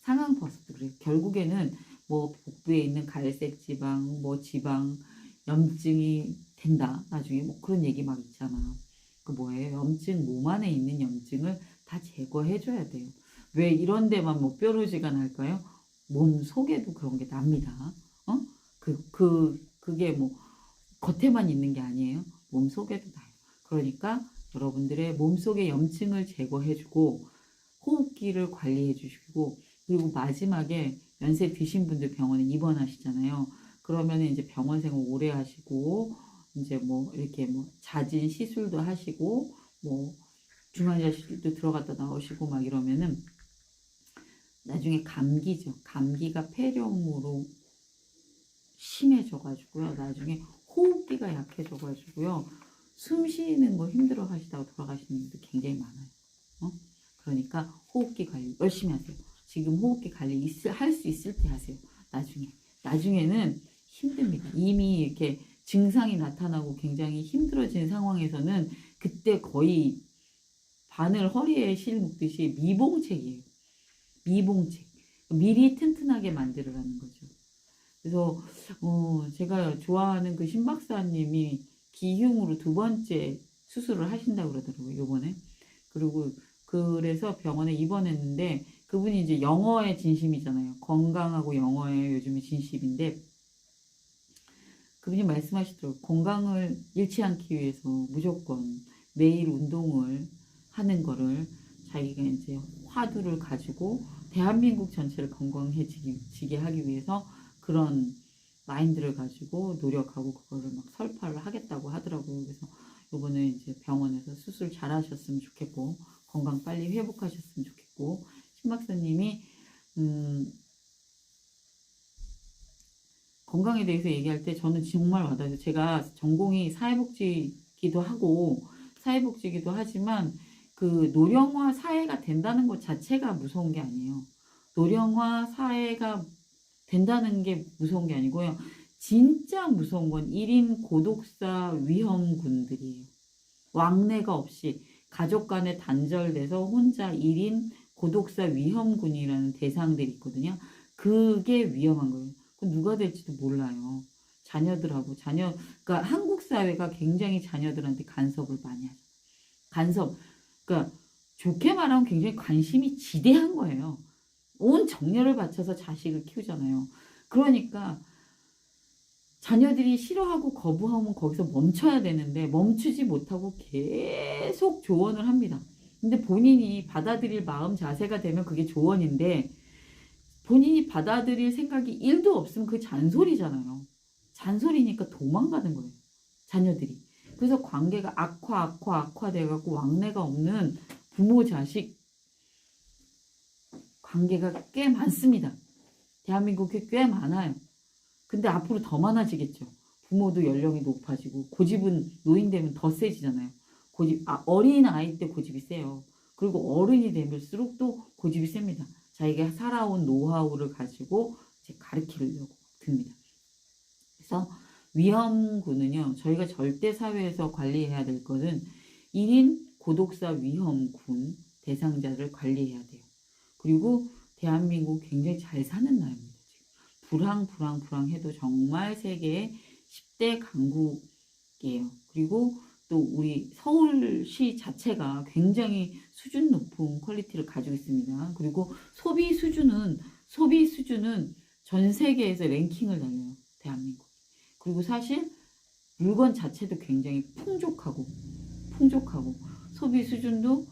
상황버섯도 그래요. 결국에는 뭐 복부에 있는 갈색 지방, 뭐 지방, 염증이 된다. 나중에 뭐 그런 얘기 막 있잖아요. 그 뭐예요? 염증, 몸 안에 있는 염증을 다 제거해 줘야 돼요. 왜 이런 데만 뭐 뾰루지가 날까요? 몸 속에도 그런 게 납니다. 그게 뭐 겉에만 있는 게 아니에요. 몸 속에도 나요. 그러니까 여러분들의 몸속의 염증을 제거해주고 호흡기를 관리해주시고 그리고 마지막에 연세 드신 분들 병원에 입원하시잖아요. 그러면 이제 병원 생활 오래 하시고 이제 뭐 이렇게 뭐 잦은 시술도 하시고 뭐 중환자실도 들어갔다 나오시고 막 이러면은 나중에 감기죠. 감기가 폐렴으로 심해져가지고요. 나중에 호흡기가 약해져가지고요. 숨 쉬는 거 힘들어 하시다가 돌아가시는 분들 굉장히 많아요. 그러니까 호흡기 관리 열심히 하세요. 지금 호흡기 관리 할 수 있을 때 하세요. 나중에는 힘듭니다. 이미 이렇게 증상이 나타나고 굉장히 힘들어진 상황에서는 그때 거의 바늘 허리에 실 묶듯이 미봉책이에요. 미봉책. 미리 튼튼하게 만들으라는 거죠. 그래서 제가 좋아하는 그 신박사님이 기흉으로 2번째 수술을 하신다고 그러더라고요. 요번에. 그리고 그래서 병원에 입원했는데 그분이 이제 영어의 진심이잖아요. 건강하고 영어의 요즘에 진심인데 그분이 말씀하시더라고요. 건강을 잃지 않기 위해서 무조건 매일 운동을 하는 거를 자기가 이제 화두를 가지고 대한민국 전체를 건강해지게 하기 위해서 그런 마인드를 가지고 노력하고 그거를 막 설파를 하겠다고 하더라고요. 그래서 요번에 이제 병원에서 수술 잘 하셨으면 좋겠고 건강 빨리 회복하셨으면 좋겠고 신박사님이 건강에 대해서 얘기할 때 저는 정말 와닿아요. 제가 전공이 사회복지기도 하지만 그 노령화 사회가 된다는 것 자체가 무서운 게 아니에요. 노령화 사회가 된다는 게 무서운 게 아니고요. 진짜 무서운 건 1인 고독사 위험군들이에요. 왕래가 없이 가족 간에 단절돼서 혼자 1인 고독사 위험군이라는 대상들이 있거든요. 그게 위험한 거예요. 그 누가 될지도 몰라요. 그러니까 한국 사회가 굉장히 자녀들한테 간섭을 많이 하죠. 그러니까 좋게 말하면 굉장히 관심이 지대한 거예요. 온 정열을 바쳐서 자식을 키우잖아요. 그러니까 자녀들이 싫어하고 거부하면 거기서 멈춰야 되는데 멈추지 못하고 계속 조언을 합니다. 근데 본인이 받아들일 마음 자세가 되면 그게 조언인데 본인이 받아들일 생각이 1도 없으면 그게 잔소리잖아요. 잔소리니까 도망가는 거예요. 자녀들이. 그래서 관계가 악화돼갖고 왕래가 없는 부모 자식 관계가 꽤 많습니다. 대한민국에 꽤 많아요. 근데 앞으로 더 많아지겠죠. 부모도 연령이 높아지고 고집은 노인 되면 더 세지잖아요. 어린 아이 때 고집이 세요. 그리고 어른이 되면서록 또 고집이 셉니다. 자기가 살아온 노하우를 가지고 이제 가르치려고 듭니다. 그래서 위험군은요, 저희가 절대 사회에서 관리해야 될 것은 1인 고독사 위험군 대상자를 관리해야 돼요. 그리고 대한민국 굉장히 잘 사는 나라입니다. 불황해도 정말 세계 10대 강국이에요. 그리고 또 우리 서울시 자체가 굉장히 수준 높은 퀄리티를 가지고 있습니다. 그리고 소비 수준은 전 세계에서 랭킹을 달려요. 대한민국. 그리고 사실 물건 자체도 굉장히 풍족하고 소비 수준도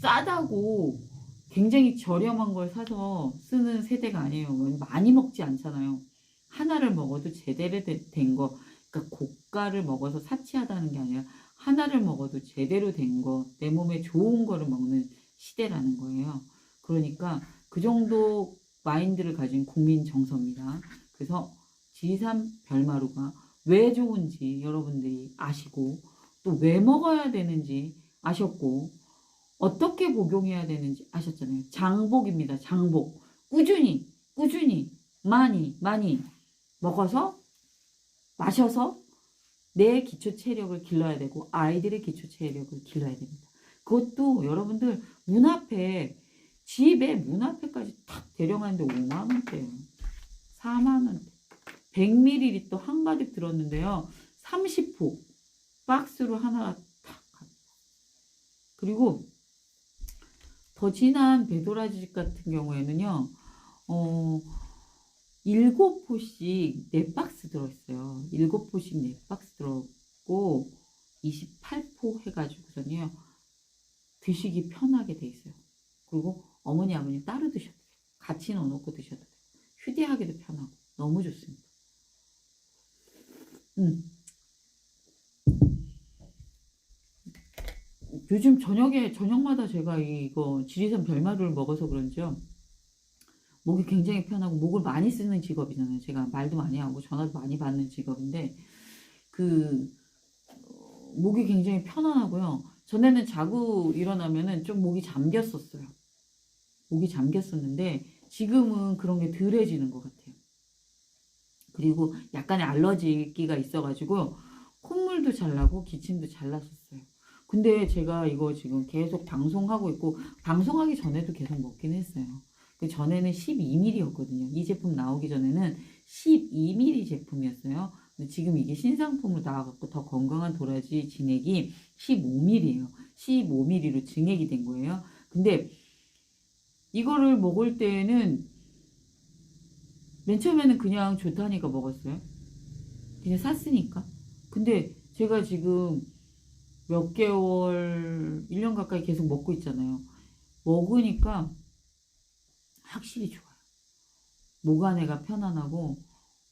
싸다고 굉장히 저렴한 걸 사서 쓰는 세대가 아니에요. 많이 먹지 않잖아요. 하나를 먹어도 제대로 된 거, 그러니까 고가를 먹어서 사치하다는 게 아니라 하나를 먹어도 제대로 된 거, 내 몸에 좋은 거를 먹는 시대라는 거예요. 그러니까 그 정도 마인드를 가진 국민 정서입니다. 그래서 지리산 별마루가 왜 좋은지 여러분들이 아시고 또 왜 먹어야 되는지 아셨고 어떻게 복용해야 되는지 아셨잖아요. 장복입니다. 장복. 꾸준히 많이 먹어서 마셔서 내 기초 체력을 길러야 되고 아이들의 기초 체력을 길러야 됩니다. 그것도 여러분들 문 앞에 집에 문 앞에까지 탁 데려가는데 5만 원대예요. 4만 원대. 100ml 한가득 들었는데요. 30포 박스로 하나 탁 갑니다. 그리고 더 진한 배도라지 같은 경우에는요. 7포씩 4박스 들어있어요. 7포씩 4박스 들어있고 28포 해가지고서는요. 드시기 편하게 돼 있어요. 그리고 어머니 아버님 따로 드셔도 돼요. 같이 넣어놓고 드셔도 돼요. 휴대하기도 편하고 너무 좋습니다. 요즘 저녁마다 제가 이거 지리산 별마루를 먹어서 그런지요. 목이 굉장히 편하고 목을 많이 쓰는 직업이잖아요. 제가 말도 많이 하고 전화도 많이 받는 직업인데 목이 굉장히 편안하고요. 전에는 자고 일어나면은 좀 목이 잠겼었어요. 목이 잠겼었는데 지금은 그런 게 덜해지는 것 같아요. 그리고 약간의 알러지기가 있어가지고 콧물도 잘 나고 기침도 잘 났었어요. 근데 제가 이거 지금 계속 방송하고 있고 방송하기 전에도 계속 먹긴 했어요. 그 전에는 12ml였거든요. 이 제품 나오기 전에는 12ml 제품이었어요. 근데 지금 이게 신상품으로 나와갖고 더 건강한 도라지 진액이 15ml예요. 15ml로 증액이 된 거예요. 근데 이거를 먹을 때는 맨 처음에는 그냥 좋다니까 먹었어요. 그냥 샀으니까. 근데 제가 지금 몇 개월, 1년 가까이 계속 먹고 있잖아요. 먹으니까 확실히 좋아요. 목 안에가 편안하고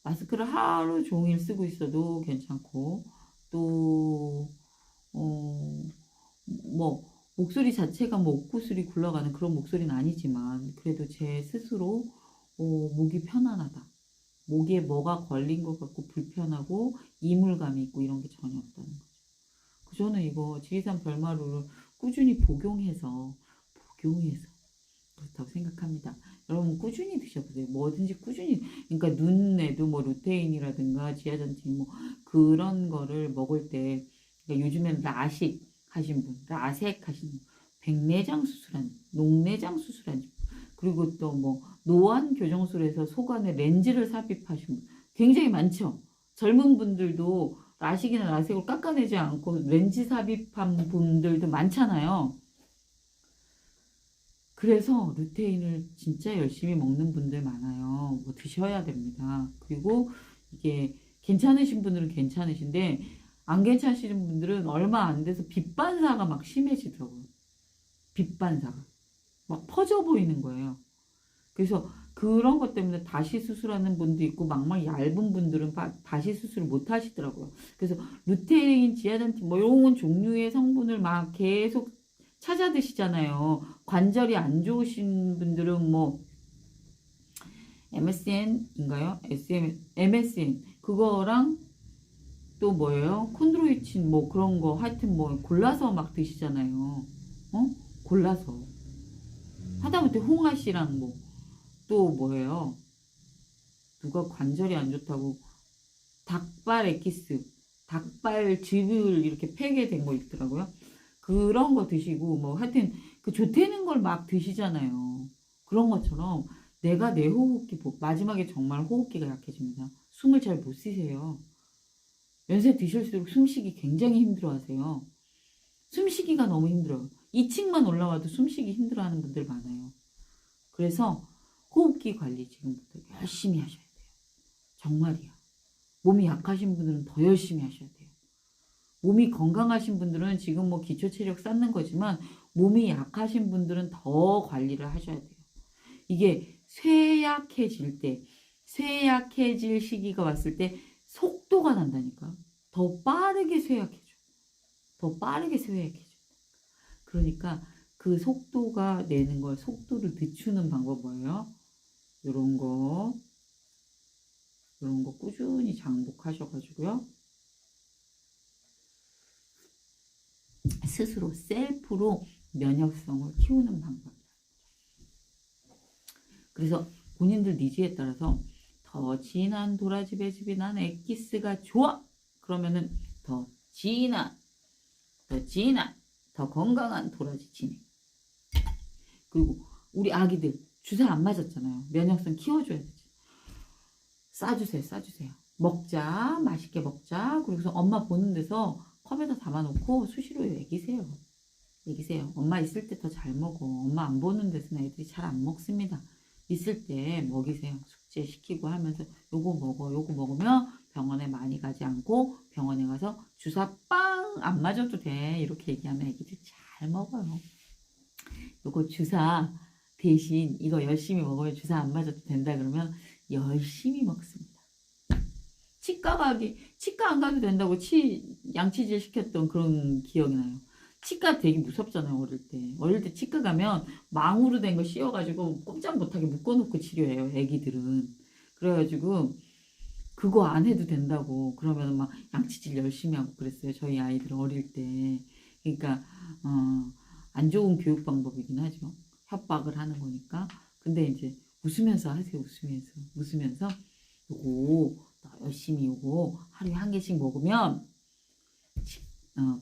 마스크를 하루 종일 쓰고 있어도 괜찮고 또 뭐 목소리 자체가 뭐 옥구슬이 굴러가는 그런 목소리는 아니지만 그래도 제 스스로 목이 편안하다. 목에 뭐가 걸린 것 같고 불편하고 이물감이 있고 이런 게 전혀 없다는 거죠. 저는 이거 지리산 별마루를 꾸준히 복용해서 그렇다고 생각합니다. 여러분 꾸준히 드셔보세요. 뭐든지 꾸준히. 그러니까 눈에도 뭐 루테인이라든가 지아잔틴 뭐 그런 거를 먹을 때 그러니까 요즘엔 라식 하신 분, 라섹 하신 분, 백내장 수술한, 녹내장 수술한 그리고 또 뭐 노안 교정술에서 속안에 렌즈를 삽입하신 분 굉장히 많죠. 젊은 분들도 라식이나 라섹을 깎아내지 않고 렌즈 삽입한 분들도 많잖아요. 그래서 루테인을 진짜 열심히 먹는 분들 많아요. 뭐 드셔야 됩니다. 그리고 이게 괜찮으신 분들은 괜찮으신데 안 괜찮으시는 분들은 얼마 안 돼서 빛반사가 막 심해지더라고요. 빛반사가 막 퍼져 보이는 거예요. 그래서 그런 것 때문에 다시 수술하는 분도 있고 막막 얇은 분들은 다시 수술을 못 하시더라고요. 그래서 루테인, 지아잔틴 뭐 이런 종류의 성분을 막 계속 찾아 드시잖아요. 관절이 안 좋으신 분들은 뭐 MSN인가요? MSN 그거랑 또 뭐예요? 콘드로이친 뭐 그런 거 하여튼 뭐 골라서 막 드시잖아요. 골라서. 하다못해 홍아씨랑 뭐 또 뭐예요? 누가 관절이 안 좋다고 닭발 에키스, 닭발 즙을 이렇게 팩에 된 거 있더라고요. 그런 거 드시고 뭐 하여튼 그 좋다는 걸 막 드시잖아요. 그런 것처럼 내가 내 호흡기 마지막에 정말 호흡기가 약해집니다. 숨을 잘 못 쉬세요. 연세 드실수록 숨쉬기 굉장히 힘들어하세요. 숨쉬기가 너무 힘들어요. 2층만 올라와도 숨쉬기 힘들어하는 분들 많아요. 그래서 호흡기 관리 지금부터 열심히 하셔야 돼요. 정말이야. 몸이 약하신 분들은 더 열심히 하셔야 돼요. 몸이 건강하신 분들은 지금 뭐 기초 체력 쌓는 거지만 몸이 약하신 분들은 더 관리를 하셔야 돼요. 이게 쇠약해질 시기가 왔을 때 속도가 난다니까. 더 빠르게 쇠약해져. 더 빠르게 쇠약해져. 그러니까 그 속도가 내는 걸 속도를 늦추는 방법 뭐예요? 요런 거 꾸준히 장복하셔가지고요. 스스로 셀프로 면역성을 키우는 방법. 그래서 본인들 니즈에 따라서 더 진한 도라지 배즙이 난 엑기스가 좋아. 그러면은 더 진한, 더 건강한 도라지 진행. 그리고 우리 아기들 주사 안 맞았잖아요. 면역성 키워줘야 되지. 싸주세요. 먹자, 맛있게 먹자. 그리고서 엄마 보는 데서 컵에다 담아놓고 수시로 먹이세요. 엄마 있을 때 더 잘 먹어. 엄마 안 보는 데서는 애들이 잘 안 먹습니다. 있을 때 먹이세요. 숙제시키고 하면서 요거 먹으면 병원에 많이 가지 않고 병원에 가서 주사 빵 안 맞아도 돼. 이렇게 얘기하면 애기들 잘 먹어요. 요거 주사 대신 이거 열심히 먹으면 주사 안 맞아도 된다 그러면 열심히 먹습니다. 치과 안 가도 된다고 양치질 시켰던 그런 기억이 나요. 치과 되게 무섭잖아요, 어릴 때 치과 가면 망으로 된 거 씌워가지고 꼼짝 못하게 묶어놓고 치료해요, 애기들은. 그래가지고 그거 안 해도 된다고 그러면 막 양치질 열심히 하고 그랬어요, 저희 아이들 어릴 때. 그러니까 안 좋은 교육 방법이긴 하죠. 협박을 하는 거니까. 근데 이제 웃으면서 하세요, 웃으면서 요거 열심히 요거 하루에 한 개씩 먹으면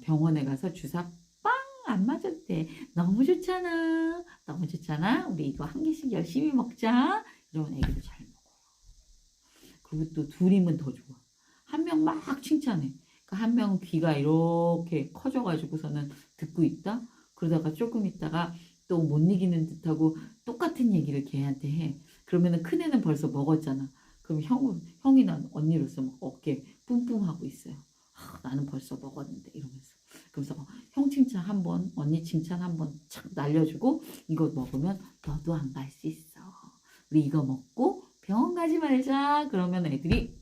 병원에 가서 주사 빵 안 맞을 때 너무 좋잖아. 우리 이거 한 개씩 열심히 먹자. 이러면 애기도 잘 먹어요. 그리고 또 둘이면 더 좋아. 한 명 막 칭찬해. 그러니까 한 명은 귀가 이렇게 커져가지고서는 듣고 있다. 그러다가 조금 있다가 또 못 이기는 듯하고 똑같은 얘기를 걔한테 해. 그러면은 큰애는 벌써 먹었잖아. 그럼 형이나 언니로서 막 어깨 뿜뿜하고 있어요. 나는 벌써 먹었는데 이러면서. 그래서 형 칭찬 한 번, 언니 칭찬 한 번 착 날려주고 이거 먹으면 너도 안 갈 수 있어. 우리 이거 먹고 병원 가지 말자. 그러면 애들이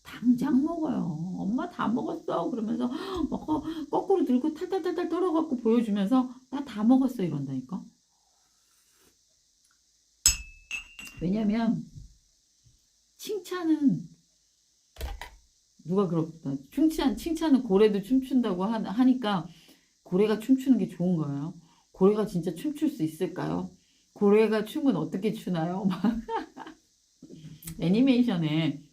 당장 먹어요. 엄마 다 먹었어. 그러면서 먹어 거꾸로 들고 탈탈탈탈 떨어갖고 보여주면서 나 다 먹었어 이런다니까. 왜냐면 칭찬은 누가 그렇다. 칭찬은 고래도 춤춘다고 하니까 고래가 춤추는 게 좋은 거예요. 고래가 진짜 춤출 수 있을까요? 고래가 춤은 어떻게 추나요? 애니메이션에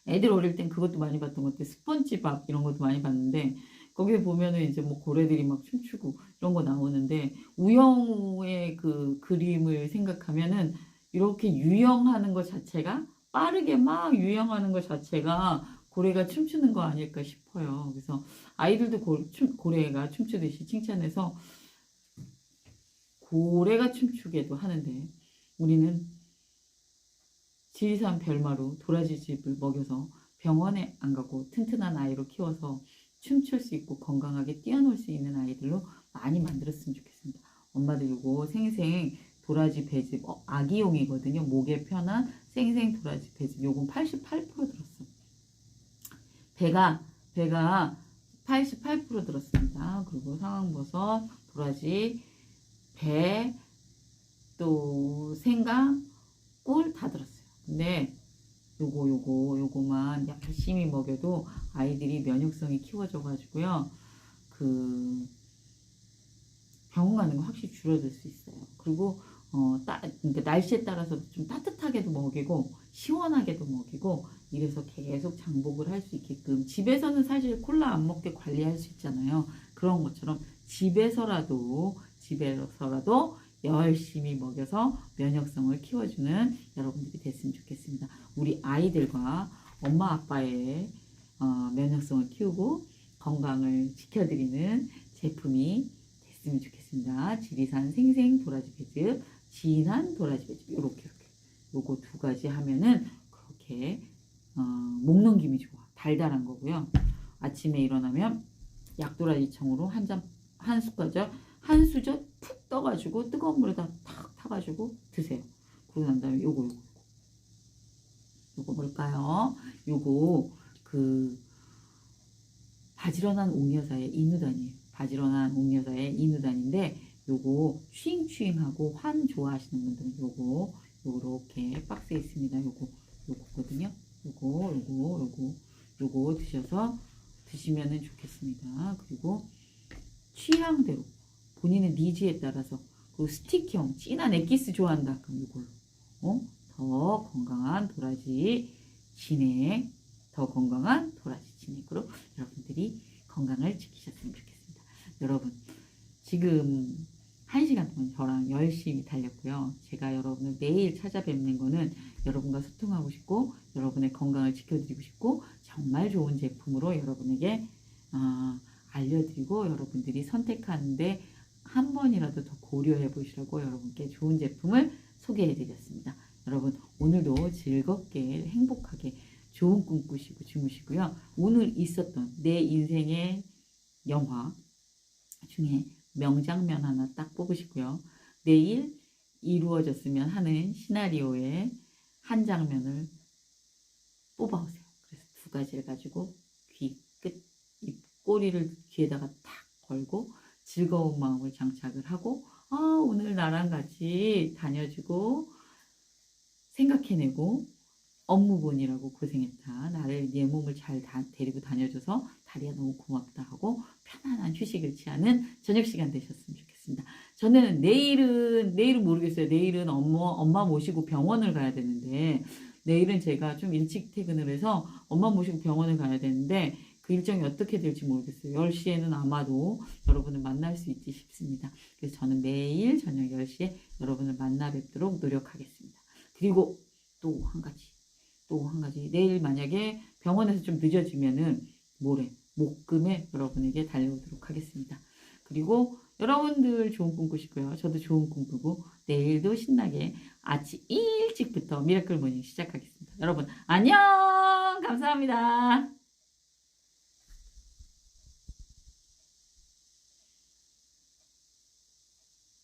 애들 어릴 땐 그것도 많이 봤던 것 같아. 스펀지밥 이런 것도 많이 봤는데 거기에 보면은 이제 뭐 고래들이 막 춤추고 이런 거 나오는데 우영우의 그 그림을 생각하면은 이렇게 유영하는 것 자체가 빠르게 막 유영하는 것 자체가 고래가 춤추는 거 아닐까 싶어요. 그래서 아이들도 고래가 춤추듯이 칭찬해서 고래가 춤추게도 하는데 우리는 지리산 별마로 도라지즙을 먹여서 병원에 안 가고 튼튼한 아이로 키워서 춤출 수 있고 건강하게 뛰어놀 수 있는 아이들로 많이 만들었으면 좋겠습니다. 엄마들 요거 생생 도라지 배즙 아기용이거든요. 목에 편한 생생 도라지 배즙 요건 88% 들었어. 배가 88% 들었습니다. 그리고 상황버섯, 도라지, 배, 또 생강, 꿀 다 들었어요. 근데 요거만 열심히 먹여도 아이들이 면역성이 키워져 가지고요. 병원 가는 거 확실히 줄어들 수 있어요. 그리고 그러니까 날씨에 따라서 좀 따뜻하게도 먹이고 시원하게도 먹이고 이래서 계속 장복을 할 수 있게끔 집에서는 사실 콜라 안 먹게 관리할 수 있잖아요. 그런 것처럼 집에서라도 열심히 먹여서 면역성을 키워주는 여러분들이 됐으면 좋겠습니다. 우리 아이들과 엄마 아빠의 면역성을 키우고 건강을 지켜드리는 제품이 됐으면 좋겠습니다. 지리산 생생 도라지 배즙, 진한 도라지 배즙 이렇게 요거 두 가지 하면은 그렇게 목 넘김이 좋아. 달달한 거고요. 아침에 일어나면 약도라지청으로 한 숟가락 한 수저 푹 떠가지고 뜨거운 물에다 탁 타가지고 드세요. 그러고 난 다음에 요거 뭘까요? 요거 바지런한 옥여사의 이누단이에요. 바지런한 옥여사의 이누단인데 요거 추잉추잉하고 환 좋아하시는 분들은 요렇게 박스에 있습니다. 요거거든요. 요거 드시면은 좋겠습니다. 그리고 취향대로 본인의 니즈에 따라서 그 스틱형 진한 엑기스 좋아한다. 그럼 이걸로 더 건강한 도라지 진액으로 여러분들이 건강을 지키셨으면 좋겠습니다. 여러분 지금 1시간 동안 저랑 열심히 달렸고요. 제가 여러분을 매일 찾아뵙는 거는 여러분과 소통하고 싶고 여러분의 건강을 지켜드리고 싶고 정말 좋은 제품으로 여러분에게 알려드리고 여러분들이 선택하는데 한 번이라도 더 고려해 보시라고 여러분께 좋은 제품을 소개해 드렸습니다. 여러분 오늘도 즐겁게 행복하게 좋은 꿈 꾸시고 주무시고요. 오늘 있었던 내 인생의 영화 중에 명장면 하나 딱 뽑으시고요. 내일 이루어졌으면 하는 시나리오의 한 장면을 뽑아오세요. 그래서 두 가지를 가지고 귀 끝, 입 꼬리를 귀에다가 탁 걸고 즐거운 마음을 장착을 하고 오늘 나랑 같이 다녀주고 생각해내고 업무본이라고 고생했다. 나를 내 몸을 잘 데리고 다녀줘서 다리야 너무 고맙다 하고 편안한 휴식을 취하는 저녁 시간 되셨으면 좋겠습니다. 저는 내일은 모르겠어요. 내일은 엄마 모시고 병원을 가야 되는데 내일은 제가 좀 일찍 퇴근을 해서 엄마 모시고 병원을 가야 되는데 그 일정이 어떻게 될지 모르겠어요. 10시에는 아마도 여러분을 만날 수 있지 싶습니다. 그래서 저는 매일 저녁 10시에 여러분을 만나 뵙도록 노력하겠습니다. 그리고 또 한 가지 내일 만약에 병원에서 좀 늦어지면은 목금에 여러분에게 달려오도록 하겠습니다. 그리고 여러분들 좋은 꿈 꾸시고요. 저도 좋은 꿈 꾸고 내일도 신나게 아침 일찍부터 미라클 모닝 시작하겠습니다. 여러분 안녕 감사합니다.